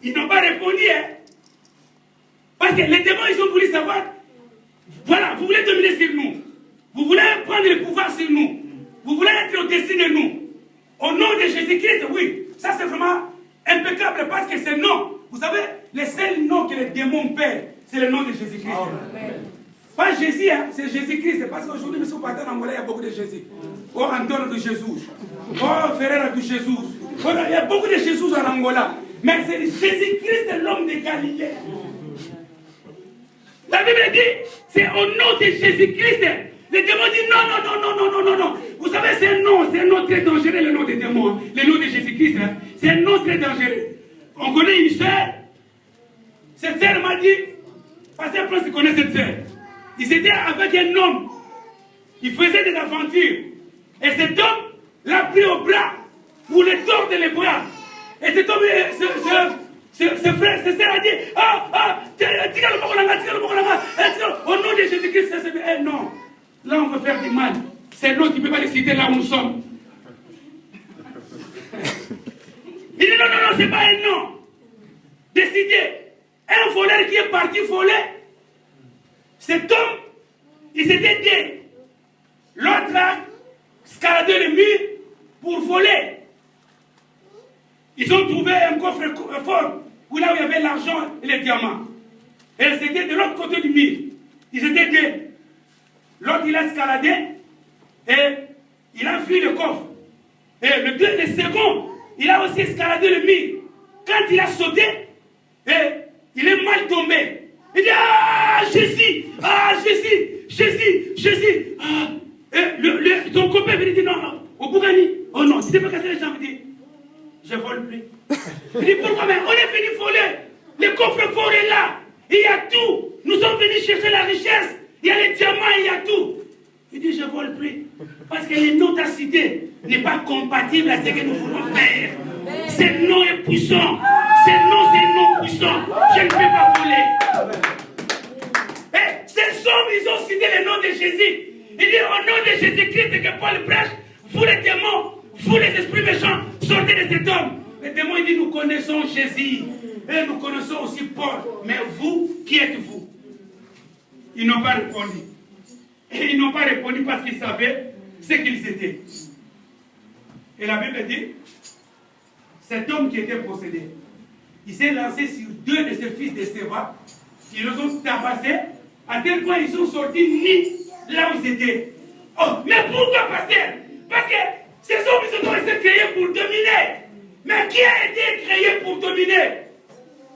Ils n'ont pas répondu. Hein? Parce que les démons, ils ont voulu savoir. Voilà, vous voulez dominer sur nous. Vous voulez prendre le pouvoir sur nous. Vous voulez être au-dessus de nous. Au nom de Jésus-Christ, oui. Ça, c'est vraiment impeccable parce que c'est non. Vous savez, le seul nom que les démons perdent, c'est le nom de Jésus-Christ. Pas Jésus, hein, c'est Jésus-Christ. Parce qu'aujourd'hui, M. Patin en Angola, il y a beaucoup de Jésus. Oh, Antoine de Jésus. Oh, Ferreira de Jésus. Oh, il y a beaucoup de Jésus en Angola. Mais c'est Jésus-Christ, l'homme de Galilée. La Bible dit, c'est au nom de Jésus-Christ. Les démons disent non. Vous savez, c'est un nom très dangereux, le nom des démons. Le nom de Jésus-Christ, hein. C'est un nom très dangereux. On connaît une sœur. Cette sœur m'a dit, Pasteur Prince connaît cette sœur. Ils étaient avec un homme. Ils faisaient des aventures. Et cet homme l'a pris au bras pour le tordre les bras. Et cet homme, ce frère, ce sœur a dit, au nom de Jésus-Christ, non. Là, on veut faire du mal. C'est l'autre qui ne peut pas décider là où nous sommes. Il dit non, c'est pas un nom. Décidez. Un voleur qui est parti voler. Cet homme, il s'était dit. L'autre a escaladé le mur pour voler. Ils ont trouvé un coffre fort où là où il y avait l'argent et les diamants. Et c'était de l'autre côté du mur. Ils étaient deux. L'autre, il a escaladé et il a fui le coffre. Et le second, il a aussi escaladé le mur. Quand il a sauté, et il est mal tombé. Il dit, Jésus. Et son copain lui dit, non, au Bougani. Oh non, tu n'es pas cassé les jambes. Il dit, je vole plus. Il dit, pourquoi? Mais on est venu voler. Le coffre fort est là. Il y a tout. Nous sommes venus chercher la richesse. Il y a les diamants, il y a tout. Il dit, je ne vole plus. Parce que le nom de ta cité n'est pas compatible à ce que nous voulons faire. Ce nom est puissant. Ce nom, c'est un nom puissant. Je ne peux pas voler. Et ces hommes, ils ont cité le nom de Jésus. Il dit, au nom de Jésus-Christ que Paul prêche, vous les démons, vous les esprits méchants, sortez de cet homme. Les démons, il dit, nous connaissons Jésus. Et nous connaissons aussi Paul. Mais vous, qui êtes-vous? Ils n'ont pas répondu. Et ils n'ont pas répondu parce qu'ils savaient ce qu'ils étaient. Et la Bible dit, cet homme qui était possédé, il s'est lancé sur deux de ses fils de Séva. Ils les ont tabassés à tel point ils sont sortis nus là où ils étaient. Oh, mais pourquoi, pasteur? Parce que ces hommes, ils ont été créés pour dominer. Mais qui a été créé pour dominer?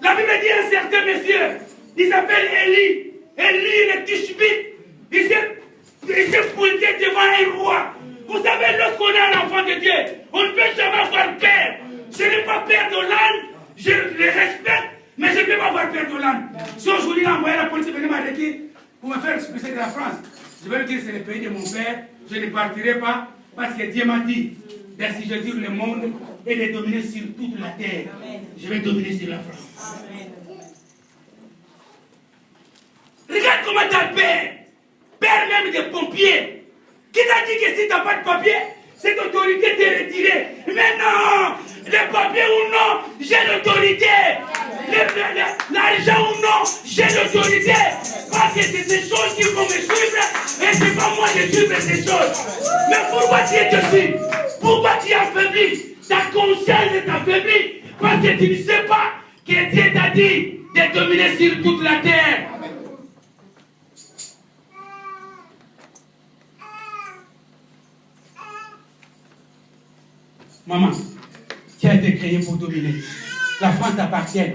La Bible dit un certain monsieur, il s'appelle Élie. Élie le Tishbite. Il s'est pointé devant un roi. Vous savez, lorsqu'on est un enfant de Dieu, on ne peut jamais avoir peur. Je n'ai pas peur de l'âne, je le respecte, mais je ne peux pas avoir peur de l'âne. Si aujourd'hui il a envoyé la police venir m'arrêter pour me faire expulser de la France, je vais lui dire c'est le pays de mon père, je ne partirai pas, parce que Dieu m'a dit, si je dis le monde et de dominer sur toute la terre, je vais dominer sur la France. Amen. Regarde comment tu as peur même des pompiers. Qui t'a dit que si tu n'as pas de papier, cette autorité t'est retirée? Mais non, les papiers ou non, j'ai l'autorité. L'argent ou non, j'ai l'autorité. Parce que c'est ces choses qui vont me suivre et c'est pas moi de suivre ces choses. Mais pourquoi tu es dessus? Pourquoi tu es affaibli? Ta conscience est affaiblie parce que tu ne sais pas que Dieu t'a dit de dominer sur toute la terre. Maman, tu as été créée pour dominer. La France t'appartient.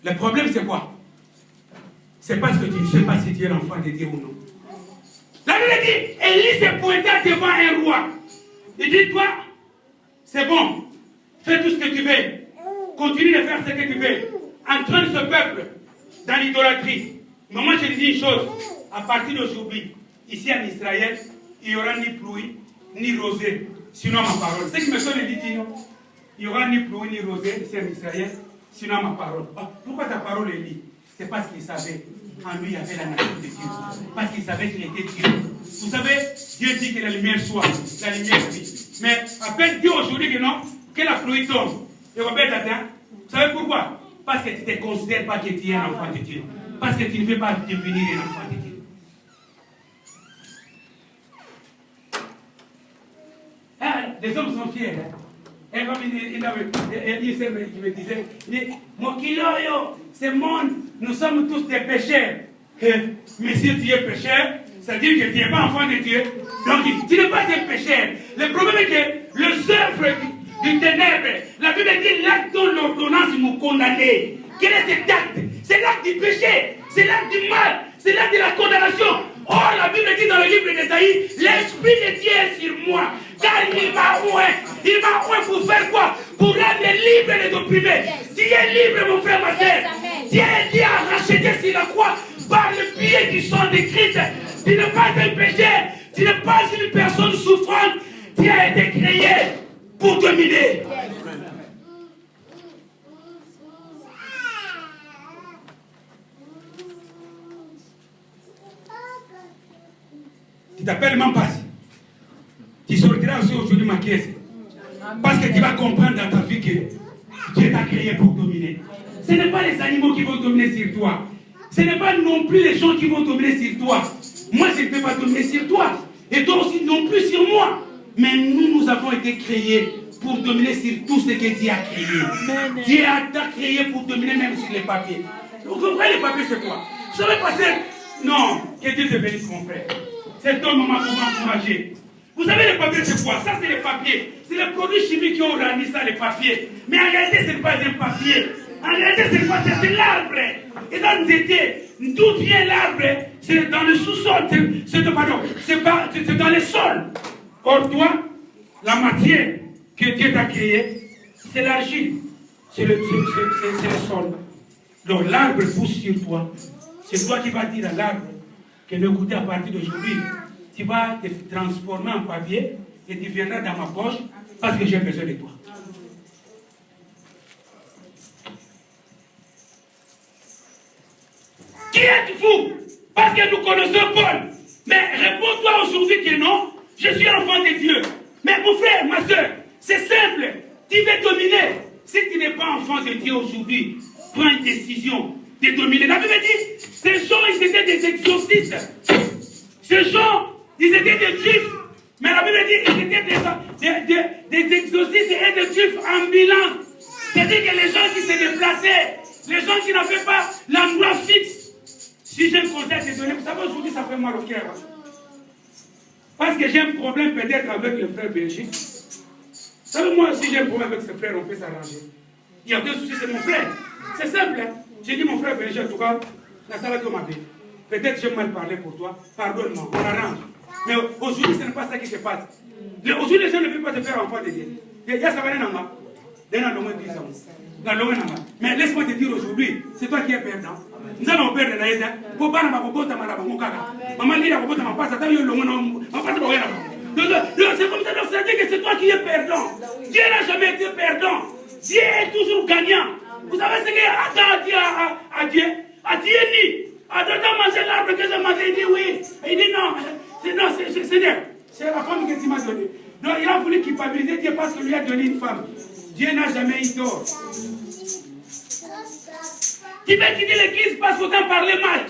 Le problème, c'est quoi? C'est parce que tu ne sais pas si tu es l'enfant de Dieu ou non. La Bible dit, Élie s'est pointé devant un roi. Il dit, toi, c'est bon, fais tout ce que tu veux. Continue de faire ce que tu veux. Entraîne ce peuple dans l'idolâtrie. Mais moi, je te dis une chose. À partir d'aujourd'hui, ici en Israël, il n'y aura ni pluie, ni rosée. Sinon ma parole. Ce qui me sonne, il dit non. Il n'y aura ni pluie, ni rosée ici en Israël. Sinon ma parole. Pourquoi ta parole est liée? C'est parce qu'il savait. En lui, il y avait la nature de Dieu. Parce qu'il savait qu'il était Dieu. Vous savez, Dieu dit que la lumière soit. La lumière brille. Mais à peine dit aujourd'hui que non, que la pluie tombe. Et Robert t'atteint. Vous savez pourquoi? Parce que tu ne te considères pas que tu es un enfant de Dieu. Parce que tu ne veux pas devenir un enfant de Dieu. Ah, les hommes sont fiers. Hein? Et comme il me disait, Mokiloyo, ce monde, nous sommes tous des pécheurs. Mais si tu es pécheur, ça veut dire que tu n'es pas enfant de Dieu. Donc tu n'es pas un pécheur. Le problème est que le œuvre du ténèbre, la Bible dit l'acte dont l'ordonnance nous condamnait. Quel est cet acte? C'est l'acte du péché, c'est l'acte du mal, c'est l'acte de la condamnation. Or, la Bible dit dans le livre d'Ésaïe, l'Esprit de Dieu est sur moi, car il m'a oint. Il m'a oint pour faire quoi? Pour rendre libre les opprimés. Tu es libre, mon frère, ma soeur. Dieu a racheté sur la croix par le pied du sang de Christ. Tu n'es pas un pécheur, tu n'es pas une personne souffrante. Tu as été créé pour dominer. Tu t'appelles Mampasi. Tu sortiras aussi aujourd'hui ma caisse. Parce que tu vas comprendre dans ta vie que Dieu t'a créé pour dominer. Ce n'est pas les animaux qui vont dominer sur toi. Ce n'est pas non plus les gens qui vont dominer sur toi. Moi, je ne peux pas dominer sur toi. Et toi aussi non plus sur moi. Mais nous avons été créés pour dominer sur tout ce que Dieu a créé. Dieu t'a créé pour dominer même sur les papiers. Vous comprenez les papiers, c'est quoi? Je vais passer. Non, que Dieu te bénisse, mon frère. C'est ton moment pour m'encourager. Vous savez, les papiers, c'est quoi? Ça, c'est les papiers. C'est les produits chimiques qui ont rendu ça, les papiers. Mais en réalité, ce n'est pas un papier. En réalité, c'est quoi? C'est l'arbre. Et dans nous étions, d'où vient l'arbre? C'est dans le sous-sol. C'est dans le sol. Or, toi, la matière que Dieu t'a créée, c'est l'argile. C'est le sol. Donc, l'arbre pousse sur toi. C'est toi qui vas dire à l'arbre que écoutez, à partir d'aujourd'hui, tu vas te transformer en papier et tu viendras dans ma poche parce que j'ai besoin de toi. Qui êtes-vous? Parce que nous connaissons Paul. Mais réponds-toi aujourd'hui que non, je suis enfant de Dieu. Mais mon frère, ma soeur, c'est simple. Tu veux dominer. Si tu n'es pas enfant de Dieu aujourd'hui, prends une décision de dominer. La Bible dit, ces gens, ils étaient des exorcistes. Ces gens, ils étaient des juifs. Mais la Bible dit qu'ils étaient des exorcistes et des juifs ambulants. C'est-à-dire que les gens qui se déplaçaient, les gens qui n'avaient pas l'endroit fixe. Si j'ai un conseil à te donner, vous savez, aujourd'hui, ça fait mal au cœur. Parce que j'ai un problème peut-être avec le frère Berger. Vous savez, moi, si j'ai un problème avec ce frère, on peut s'arranger. Il n'y a aucun souci, c'est mon frère. C'est simple. Hein? J'ai dit mon frère Berger, en tout cas, la salle de ma vie. Peut-être j'ai mal parlé pour toi. Pardonne-moi, on arrange. Mais aujourd'hui, ce n'est pas ça qui se passe. Aujourd'hui, les gens ne veulent pas se faire enfant de Dieu. Il y a ça, mais laisse-moi te dire aujourd'hui, c'est toi qui es perdant. Nous allons perdre la haine. Pour pas ma bobote, maman dit la bobote, ma passe, attends, c'est comme ça, donc ça dit que c'est toi qui es perdant. Dieu n'a jamais été perdant. Dieu est toujours gagnant. Vous savez ce que Adam a dit à Dieu? A Dieu dit, Adam a mangé l'arbre que j'ai mangé, il dit oui. Il dit non, c'est la femme que tu m'as donnée. Donc il a voulu culpabiliser Dieu parce qu'il lui a donné une femme. Dieu n'a jamais eu tort. Tu veux quitter l'église parce qu'on t'a parlé mal.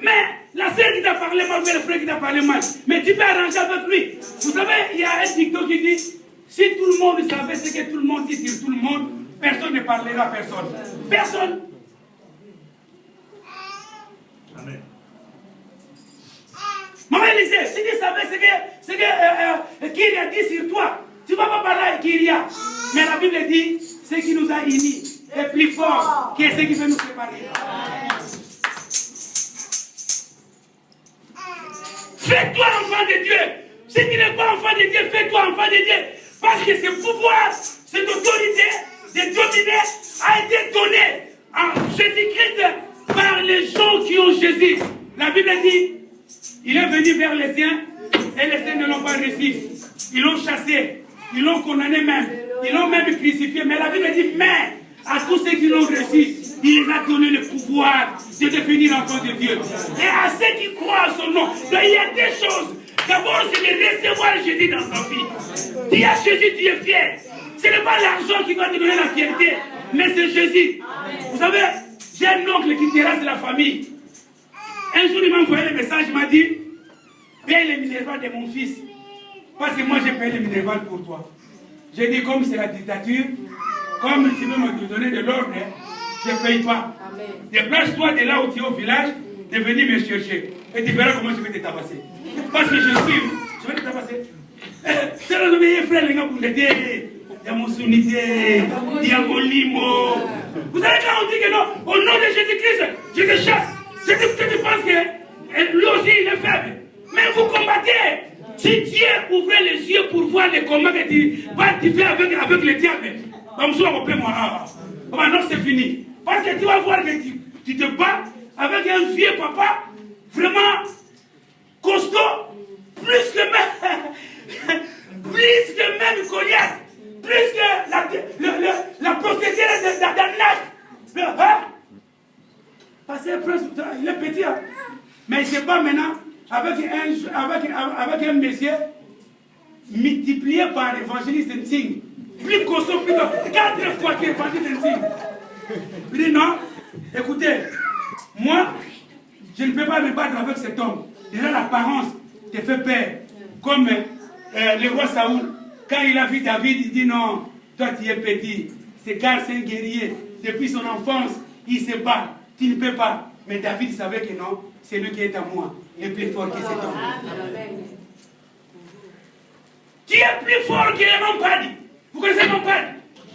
Mais la sœur qui t'a parlé mal, ou le frère qui t'a parlé mal, mais tu peux arranger avec lui. Vous savez, il y a un dicton qui dit, si tout le monde savait ce que tout le monde dit sur tout le monde, personne ne parlera à personne. Personne. Amen. Maman Élisée, si tu savais ce que Kyria a dit sur toi, tu ne vas pas parler à Kyria. Mais la Bible dit, ce qui nous a unis est plus fort que ce qui veut nous séparer. Fais-toi enfant de Dieu. Si tu n'es pas enfant de Dieu, fais-toi enfant de Dieu. Parce que ce pouvoir, cette autorité de dominer a été donné à Jésus-Christ par les gens qui ont Jésus. La Bible dit, il est venu vers les siens et les siens ne l'ont pas reçu. Ils l'ont chassé, ils l'ont condamné même, ils l'ont même crucifié. Mais la Bible dit, mais à tous ceux qui l'ont reçu, il les a donné le pouvoir de devenir enfants de Dieu. Et à ceux qui croient à son nom, donc il y a des choses. D'abord, c'est de recevoir Jésus dans sa vie. Tu as Jésus, tu es fier. Ce n'est pas l'argent qui va te donner la fierté, mais c'est Jésus. Vous savez, j'ai un oncle qui terrasse la famille. Un jour, il m'a envoyé le message, il m'a dit, paye les minervales de mon fils. Parce que moi, j'ai payé les minervales pour toi. J'ai dit, comme c'est la dictature, comme tu veux me donner de l'ordre, je ne paye pas. Déplace-toi de là où tu es au village, de venir me chercher. Et tu verras comment je vais te tabasser. Parce que je vais te tabasser. C'est le meilleur frère, les gars, pour l'aider. Il y a mon sunité, il y a mon limo. Vous savez, quand on dit que non, au nom de Jésus-Christ, je te chasse. C'est que tu penses que lui aussi, il est faible. Mais vous combattez. Si Dieu ouvrait les yeux pour voir les combats que tu fais avec le diable, non, c'est fini. Parce que tu vas voir que tu te bats avec un vieux papa vraiment costaud, plus que même Goliath, plus que la procédure d'Anak. Parce qu'il est petit, hein? Mais il se bat maintenant avec un monsieur multiplié par l'évangéliste Nsing. Plus costaud, plus de 4 fois qu'évangéliste Nsing. Il dit non, écoutez, moi, je ne peux pas me battre avec cet homme. Déjà l'apparence te fait peur. Comme le roi Saoul, quand il a vu David, il dit non, toi tu es petit. C'est car c'est un guerrier. Depuis son enfance, il se bat. Tu ne peux pas. Mais David savait que non, c'est lui qui est à moi. Et plus fort que cet homme. Tu es plus fort que les Mampadi. Vous connaissez Mampadi?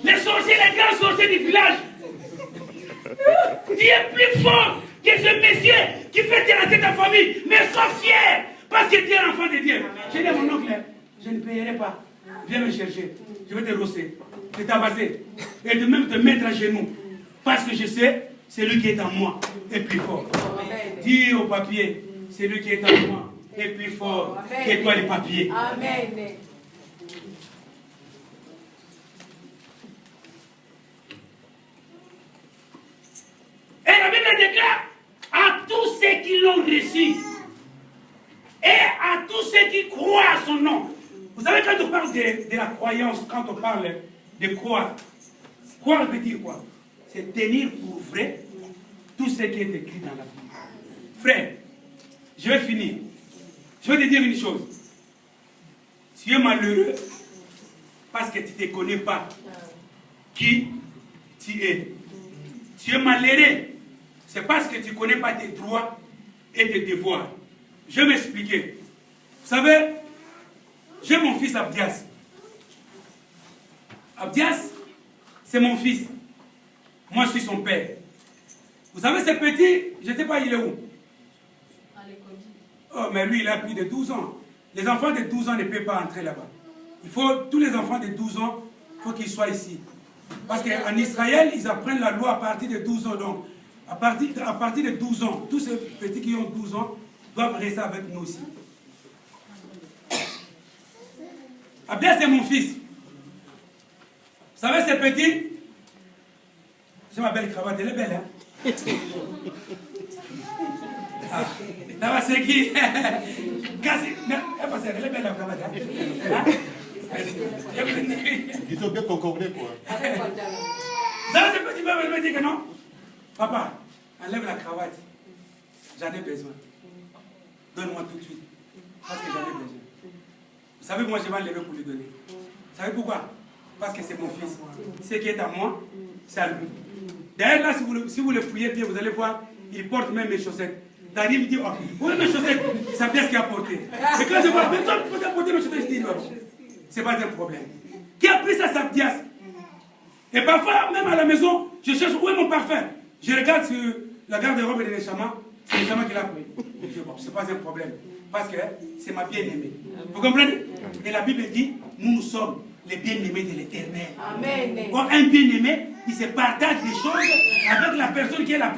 Les sorciers, les grands sorciers du village. Tu es plus fort que ce monsieur qui fait terrasser ta famille. Mais sois fier parce que tu es l'enfant de Dieu. J'ai dit à mon oncle, je ne payerai pas. Viens me chercher. Je vais te rosser, te tabasser et de même te mettre à genoux. Parce que je sais, celui qui est en moi est plus fort. Dis au papier, celui qui est en moi est plus fort que toi les papiers. Amen. Et la Bible déclare à tous ceux qui l'ont reçu et à tous ceux qui croient à son nom. Vous savez, quand on parle de la croyance, quand on parle de croire, croire veut dire quoi? C'est tenir pour vrai tout ce qui est écrit dans la Bible. Frère, je vais finir. Je vais te dire une chose. Tu es malheureux parce que tu ne te connais pas qui tu es. Tu es malheureux. C'est parce que tu ne connais pas tes droits et tes devoirs. Je vais m'expliquer. Vous savez, J'ai mon fils Abdias. Abdias, c'est mon fils. Moi, je suis son père. Vous savez, ce petit, je ne sais pas, il est où? Oh, mais lui, il a plus de 12 ans. Les enfants de 12 ans ne peuvent pas entrer là-bas. Tous les enfants de 12 ans, il faut qu'ils soient ici. Parce qu'en Israël, ils apprennent la loi à partir de 12 ans. Donc, à partir de 12 ans, tous ces petits qui ont 12 ans doivent rester avec nous aussi. Abdias, c'est mon fils. Vous savez, ce petit, j'ai ma belle cravate, elle est belle, hein? Ah, c'est qui? Elle est belle, la cravate, hein? Ils ont bien concordé, quoi. Ça, ce petit peuple me dit que non. Papa, enlève la cravate. J'en ai besoin. Donne-moi tout de suite. Parce que j'en ai besoin. Vous savez, moi, je vais enlever pour lui donner. Vous savez pourquoi? Parce que c'est mon fils. Ce qui est à moi, c'est à lui. D'ailleurs, là, si vous le fouillez bien, vous allez voir, il porte même mes chaussettes. T'arrives, il dit, oh, où est mes chaussettes? C'est bien ce qu'il a porté. Et quand je vois, mais toi, tu peux porter mes chaussettes, je dis, non. C'est pas un problème. Qui a pris ça, Abdias? Et parfois, même à la maison, je cherche où est mon parfum. Je regarde sur la garde-robe de Neshama, c'est Neshama qui l'a pris. Je dis, bon, c'est pas un problème. Parce que c'est ma bien-aimée. Vous comprenez? Et la Bible dit, nous sommes les bien-aimés de l'Éternel. Amen. Bon, un bien-aimé, il se partage des choses avec la personne qui est la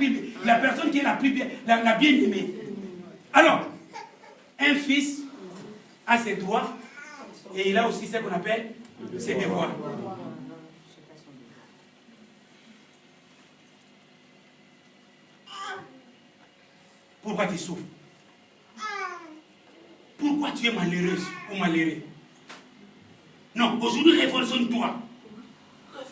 bien-aimée. Alors, un fils a ses droits et il a aussi ce qu'on appelle ses devoirs. Pourquoi tu souffres? Pourquoi tu es malheureuse ou malheureux? Non, aujourd'hui, révolutionne-toi.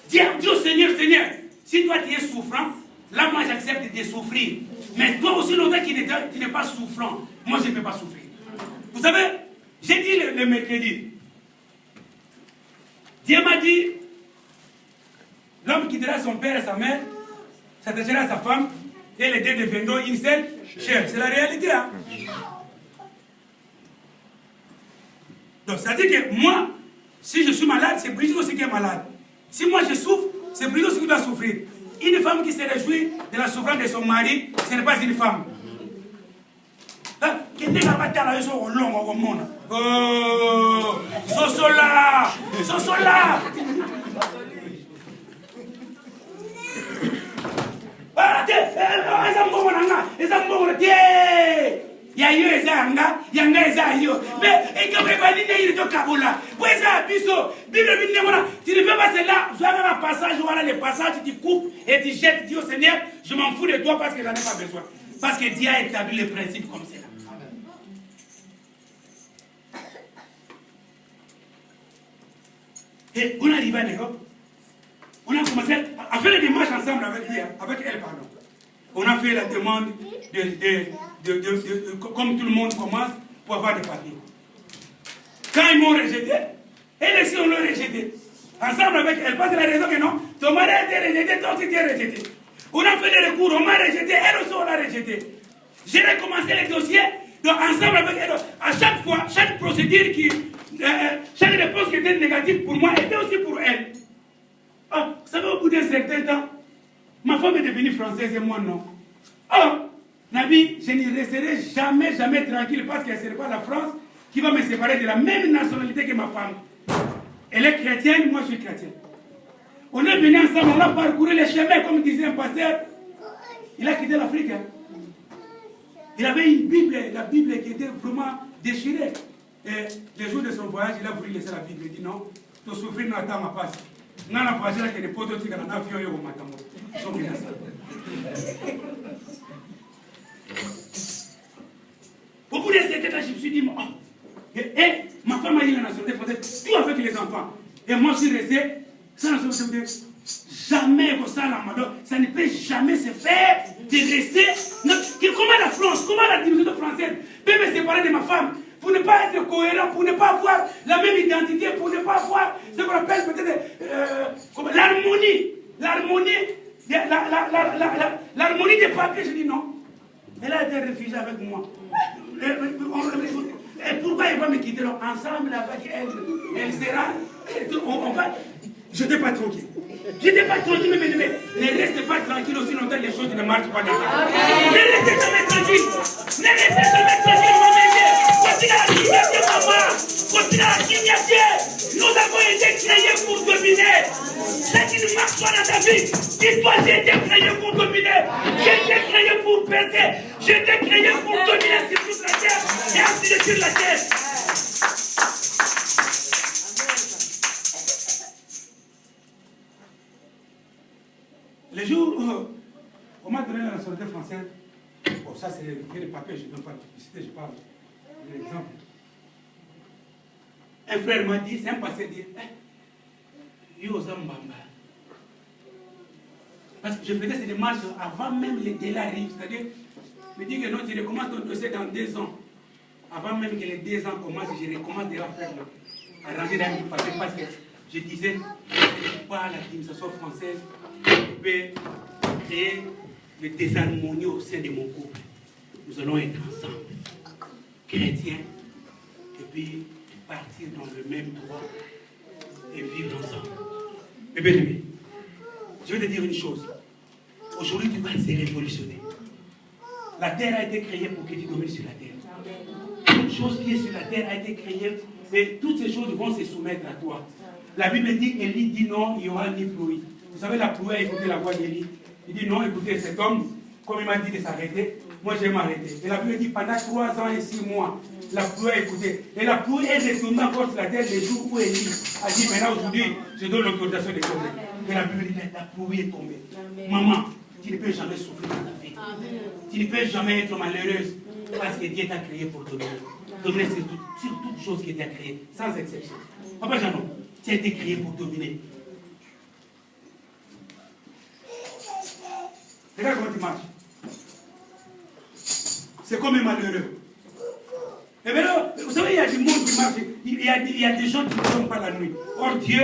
Dis au Seigneur, Seigneur, si toi tu es souffrant, là moi j'accepte de souffrir. Mais toi aussi, longtemps tu n'es pas souffrant, moi je ne peux pas souffrir. Vous savez, j'ai dit le mercredi, Dieu m'a dit, l'homme quittera son père et sa mère, s'attachera à sa femme, et les deux deviendront une seule chair. C'est la réalité, hein? Donc ça dit que moi, si je suis malade, c'est Brigitte aussi qui est malade. Si moi je souffre, c'est Brigitte aussi qui doit souffrir. Une femme qui se réjouit de la souffrance de son mari, ce n'est pas une femme. Oh, Sosola, Sosola. Yayo ezanga, yanga ezayo. Mais et comme il est au Kaboula. Pour ça, biso, Bible tu ne peux pas cela. Je vais un passage, voilà les passages, tu coupes et tu jettes, tu dis au Seigneur, je m'en fous de toi parce que j'en ai pas besoin. Parce que Dieu a établi le principe comme cela. Et on arrive à l'école. On a commencé à faire des démarches ensemble avec elle, pardon. On a fait la demande comme tout le monde commence pour avoir des papiers. Quand ils m'ont rejeté, elle aussi on l'a rejeté. Ensemble avec elle, parce que la raison que non, ton mari a été rejeté, toi aussi tu es rejeté. On a fait des recours, on m'a rejeté, elle aussi on l'a rejeté. J'ai recommencé les dossiers, donc ensemble avec elle, à chaque fois, chaque procédure chaque réponse qui était négative pour moi était aussi pour elle. Oh, vous savez, au bout d'un certain temps, ma femme est devenue française et moi non. Oh, Nabi, je ne resterai jamais tranquille parce que ce n'est pas la France qui va me séparer de la même nationalité que ma femme. Elle est chrétienne, moi je suis chrétien. On est venu ensemble, on a parcouru les chemins, comme disait un pasteur. Il a quitté l'Afrique. Hein. Il avait une Bible, la Bible qui était vraiment déchirée. Et le jour de son voyage, il a voulu laisser la Bible. Il dit non, tu souffrir n'attends ma passe. Non, la voyage là, que les potes qui ont avion et au matambo. Au bout de cette étape, je me suis dit, oh, ma femme a eu la nationalité française, tout avec les enfants. Et moi, je suis resté sans nationalité. Jamais ça ne peut jamais se faire de rester. Comment la France, comment la division française peut me séparer de ma femme pour ne pas être cohérent, pour ne pas avoir la même identité, pour ne pas avoir ce qu'on appelle peut-être l'harmonie. L'harmonie des papiers, je dis non. Elle a été réfugiée avec moi. Et pourquoi il va me quitter? Donc, ensemble, là-bas, elle sera. On va. Je n'étais pas tranquille. Je n'étais pas tranquille, mais ne restez pas tranquille aussi longtemps que les choses ne marchent pas dans ta vie. Ne restez jamais tranquille. Ne restez jamais tranquille, mon bébé. Continue à signaler, maman. Continue à signaler. Nous avons été créés pour dominer. Ce qui ne marche pas dans ta vie, dis-toi, j'ai été créé pour dominer. J'ai été créé pour percer. J'ai été créé pour dominer sur toute la terre et ainsi de suite la terre. Les jours où on m'a donné la nationalité française, bon, ça c'est le papier, je ne donne pas de publicité, je parle de l'exemple. Un frère m'a dit, c'est un passé dit, parce que je faisais ces démarches avant même les délais arrivent, c'est-à-dire, je me dis que non, tu recommences ton dossier dans 2 ans. Avant même que les 2 ans commencent, je recommence déjà à faire arranger dans le papier parce que je disais, pas l'administration française qui peut créer le désharmonie au sein de mon couple. Nous allons être ensemble, chrétiens, et puis partir dans le même droit et vivre ensemble. Mais bien aimé, je vais te dire une chose. Aujourd'hui, tu vas se révolutionner. La terre a été créée pour que tu domines sur la terre. Toute chose qui est sur la terre a été créée et toutes ces choses vont se soumettre à toi. La Bible dit, Élie dit non, il n'y aura ni pluie. Vous savez, la pluie a écouté la voix d'Élie. Il dit non, écoutez, cet homme, comme il m'a dit de s'arrêter, moi je vais m'arrêter. Et la Bible dit, pendant 3 ans et 6 mois, la pluie a écouté. Et la pluie est retournée encore sur la terre les jours où Élie a dit, maintenant aujourd'hui, je donne l'autorisation de tomber. Et la Bible dit, la pluie est tombée. Amen. Maman, tu ne peux jamais souffrir dans ta vie. Amen. Tu ne peux jamais être malheureuse. Parce que Dieu t'a créé pour dominer. Dominer sur toute chose qui t'a créé, sans exception. Papa Janon, tu as été créé pour dominer. Regarde comment tu marches. C'est comme un malheureux. Et bien, vous savez, il y a du monde qui marche. Il y a des gens qui ne dorment pas la nuit. Or, Dieu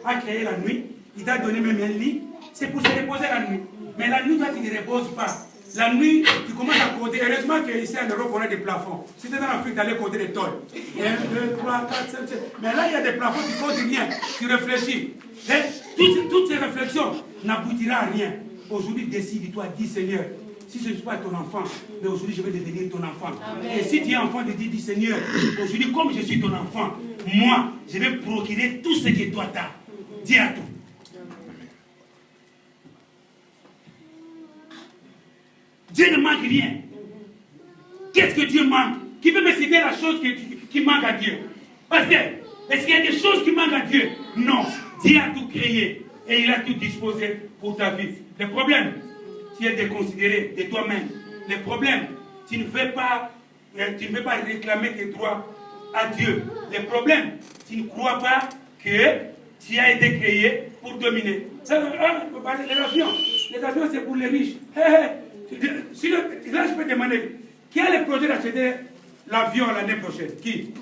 a créé la nuit. Il t'a donné même un lit. C'est pour se reposer la nuit. Mais la nuit, toi, tu ne reposes pas. La nuit, tu commences à compter. Heureusement qu'ici, en Europe, on a des plafonds. Si tu es dans l'Afrique, tu allais compter des tonnes. 1, 2, 3, 4, 5, 7. Mais là, il y a des plafonds, tu comptes rien. Tu réfléchis. Et toutes ces réflexions n'aboutiront à rien. Aujourd'hui, décide-toi, dis Seigneur, si je ne suis pas ton enfant, mais aujourd'hui, je vais devenir ton enfant. Amen. Et si tu es enfant de Dieu, dis Seigneur, aujourd'hui, comme je suis ton enfant, moi, je vais procurer tout ce que toi t'as. Dis à tout. Dieu ne manque rien. Qu'est-ce que Dieu manque? Qui peut me citer la chose qui manque à Dieu? Parce que, est-ce qu'il y a des choses qui manquent à Dieu? Non. Dieu a tout créé et il a tout disposé pour ta vie. Le problème, tu es déconsidéré de toi-même. Le problème, tu ne veux pas réclamer tes droits à Dieu. Le problème, tu ne crois pas que tu as été créé pour dominer. Les avions, c'est pour les riches. Là, je peux demander, qui a le projet d'acheter l'avion l'année prochaine? Qui?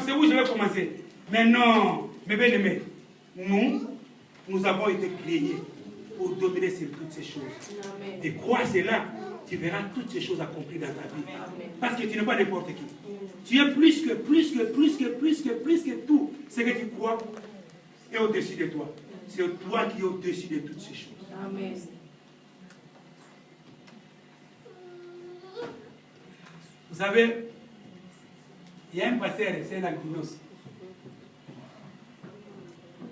C'est où je vais commencer. Mais non, mes bien-aimés, nous avons été créés pour dominer sur toutes ces choses. Amen. Et crois cela, tu verras toutes ces choses accomplies dans ta vie. Amen. Parce que tu n'es pas n'importe qui. Tu es plus que tout ce que tu crois est au-dessus de toi. C'est toi qui es au-dessus de toutes ces choses. Amen. Vous savez, il y a un pasteur, c'est un albinos.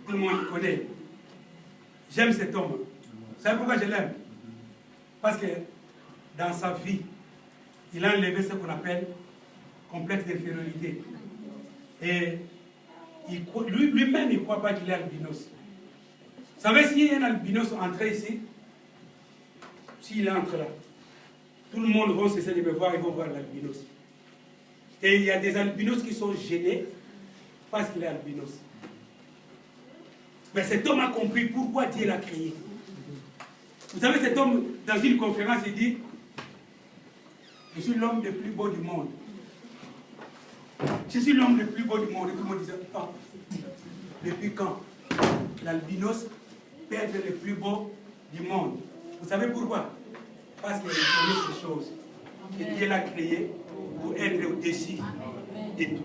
Tout le monde le connaît. J'aime cet homme. Vous savez pourquoi je l'aime? Parce que dans sa vie, il a enlevé ce qu'on appelle complexe d'infériorité. Et lui-même, il ne croit pas qu'il est albinos. Vous savez, s'il y a un albinos entré ici, s'il entre là, tout le monde va cesser de me voir et vont voir l'albinos. Et il y a des albinos qui sont gênés parce qu'il est albinos. Mais cet homme a compris pourquoi Dieu l'a créé. Vous savez, cet homme, dans une conférence, il dit, je suis l'homme le plus beau du monde. Je suis l'homme le plus beau du monde. Et tout le monde disait, oh, depuis quand l'albinos peut être le plus beau du monde? Vous savez pourquoi? Parce qu'il connaît ces choses. que Dieu l'a créé pour être au-dessus de tout.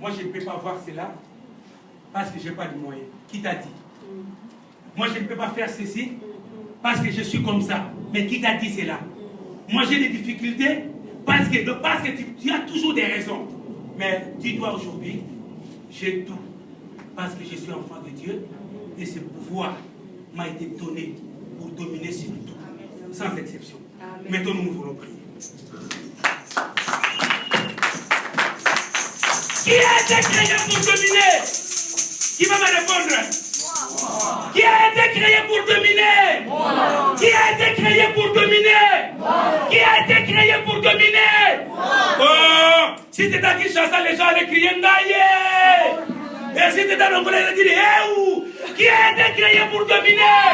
Moi, je ne peux pas voir cela parce que je n'ai pas de moyens. Qui t'a dit? Moi, je ne peux pas faire ceci parce que je suis comme ça. Mais qui t'a dit cela? Moi, j'ai des difficultés parce que tu as toujours des raisons. Mais dis-toi aujourd'hui, j'ai tout. Parce que je suis enfant de Dieu et ce pouvoir m'a été donné pour dominer sur tout. Sans exception. Maintenant, nous voulons prier. Qui a été créé pour dominer? Qui va me répondre? Qui a été créé pour dominer? Qui a été créé pour dominer? Qui a été créé pour dominer? Oh, si c'était à Kinshasa, les gens allaient crier Ndaye. Et si c'était à Angola, ils allaient dire Ehou. Qui a été créé pour dominer?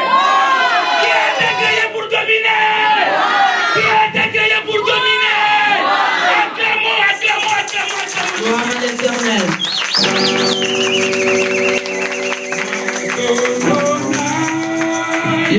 Qui a été créé pour dominer? Qui a été créé pour dominer? Acclamons, acclamons, acclamons, acclamons. Gloire à l'Éternel. Qui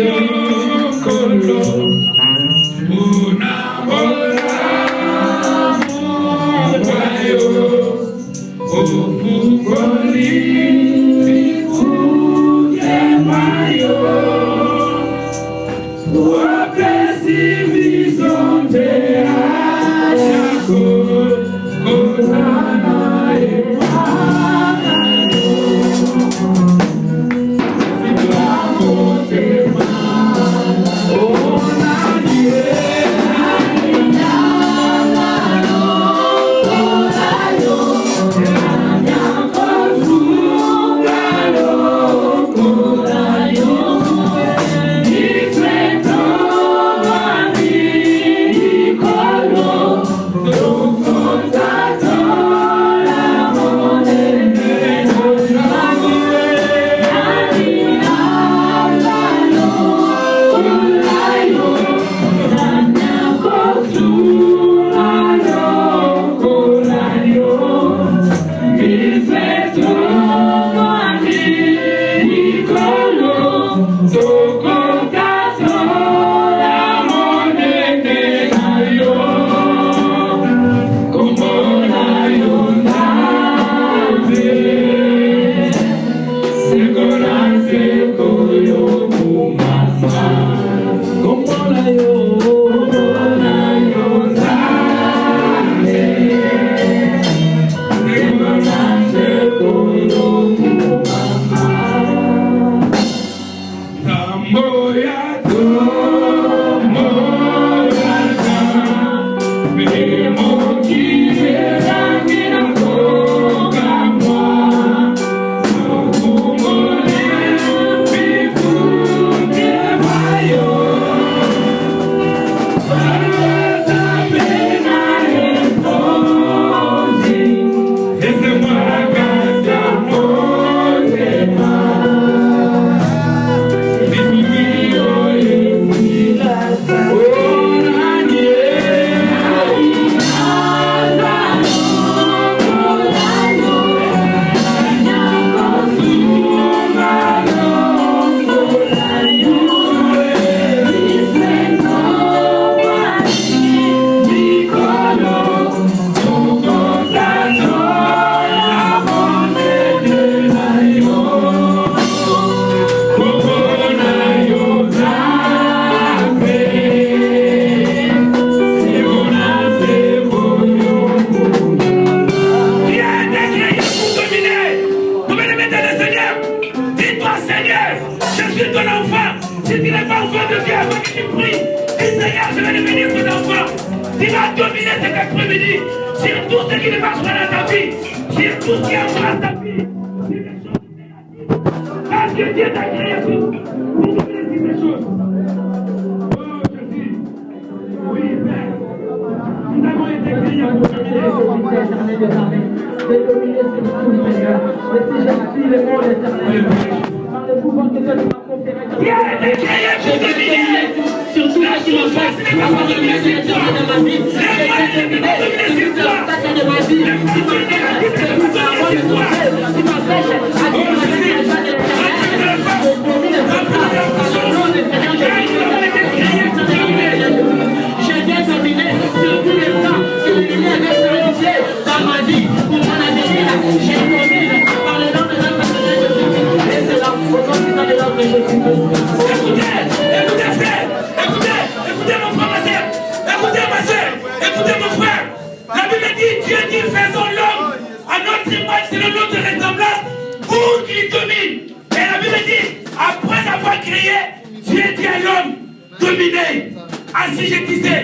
Dieu dit, faisons l'homme à notre image, selon notre ressemblance, pour qu'il domine. Et la Bible dit, après avoir créé, Dieu dit à l'homme, dominez, assujettissez,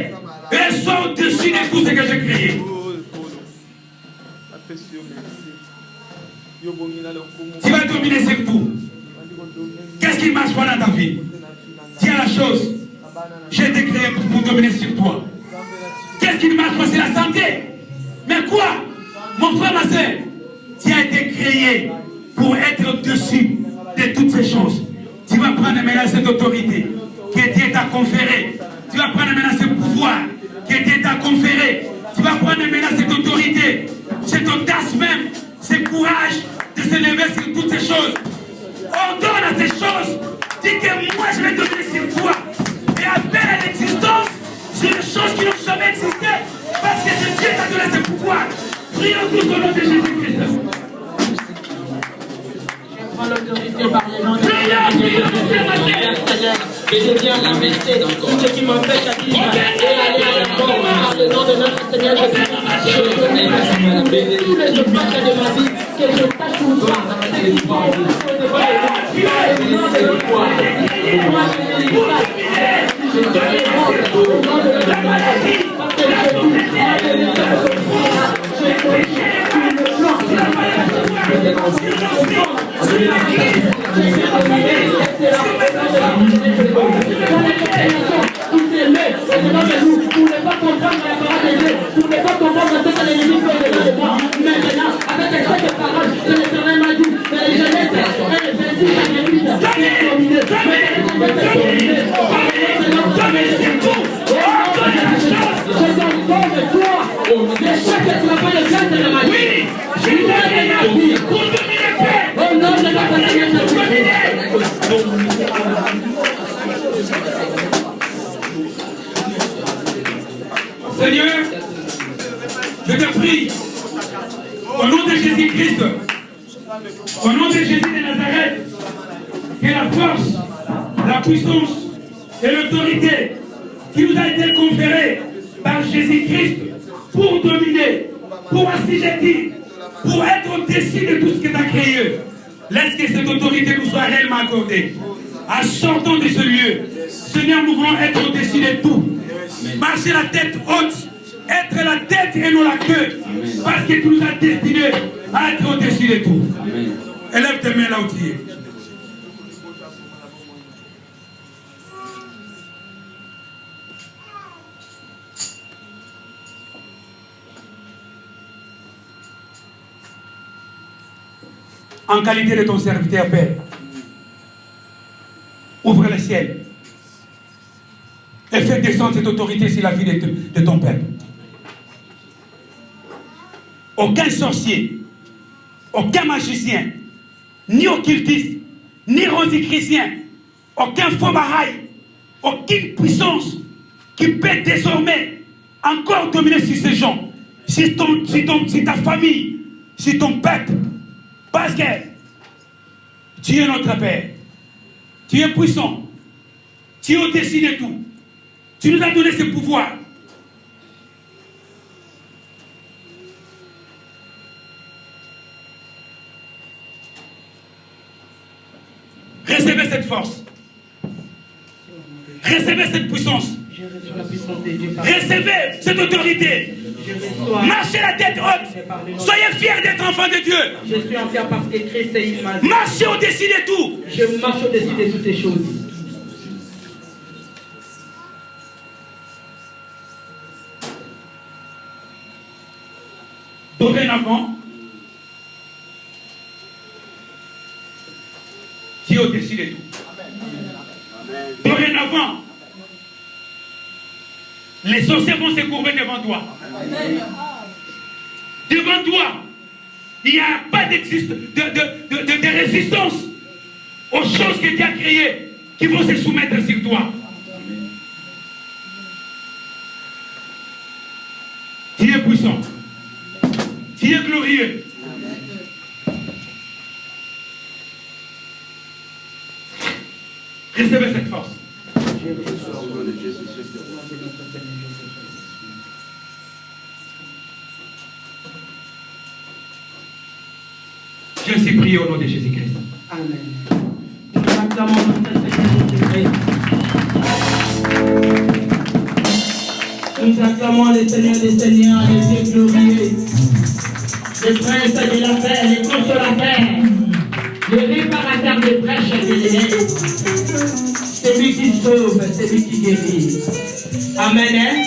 et sois au-dessus de tout ce que j'ai créé. Tu vas dominer sur tout. Qu'est-ce qui marche pas dans ta vie? Tiens la chose. J'ai été créé pour dominer sur toi. Qu'est-ce qui ne marche pas? C'est la santé. Mais quoi? Mon frère, ma soeur, tu as été créé pour être au-dessus de toutes ces choses. Tu vas prendre maintenant cette autorité que Dieu t'a conférée. Tu vas prendre maintenant ce pouvoir que Dieu t'a conféré. Tu vas prendre maintenant cette autorité, cette audace même, ce courage de se lever sur toutes ces choses. Ordonne à ces choses. Dis que moi je vais dominer sur toi. Et appelle à l'existence sur les choses qui n'ont jamais existé. Parce que c'est Dieu qui t'a donné ce pouvoir. Prions tous au nom de Jésus-Christ. L'autorité par les noms de et je viens l'investir tout ce qui m'empêche à vivre et aller à la mort par le nom de notre Seigneur Jésus. Je connais tous les obstacles de ma vie que je tâche tout droit. C'est qui vont vous devant le nom de notre foi. Moi je suis délicat. Je te demande au nom de notre maladie parce que je vous je connais tout le plan de la maladie. Seigneur, je te prie, au nom de Jésus-Christ, au nom de Jésus de Nazareth, que la force, la puissance et l'autorité qui nous a été conférée par Jésus-Christ pour dominer, pour assujettir, pour être au-dessus de tout ce que tu as créé, laisse que cette autorité nous soit réellement accordée. En sortant de ce lieu, Seigneur, nous voulons être au-dessus de tout. Marcher la tête haute, être la tête et non la queue. Parce que tu nous as destinés à être au-dessus de tout. Élève tes mains là où tu es. En qualité de ton serviteur, Père, ouvre le ciel et fais descendre cette autorité sur la vie de ton peuple. Aucun sorcier, aucun magicien, ni occultiste, ni rosichristien, aucun faux baraille, aucune puissance qui peut désormais encore dominer sur ces gens, sur ta famille, sur ton peuple. Parce que tu es notre Père. Tu es puissant. Tu es au-dessus de tout. Tu nous as donné ce pouvoir. Recevez cette force. Recevez cette puissance. Recevez cette autorité. Marchez la tête haute. Soyez fiers d'être enfants de Dieu. Je suis en fier parce que Christ est une magie. Marchez au-dessus de tout. Je marche au-dessus de toutes ces choses. Dorénavant, tu es au-dessus de tout. Dorénavant, les sorciers vont se courber devant toi. Devant toi, il n'y a pas de résistance aux choses que tu as créées qui vont se soumettre sur toi. Tu es puissant. Tu es glorieux. Recevez cette force. Je suis prié au nom de Jésus-Christ. Amen. Nous acclamons notre Seigneur Jésus-Christ. Nous acclamons le Seigneur des Seigneurs, le Dieu glorieux, le Prince de la paix, le consolateur, le réparateur des brèches et des liens. C'est lui qui sauve, c'est lui qui guérit. Amen.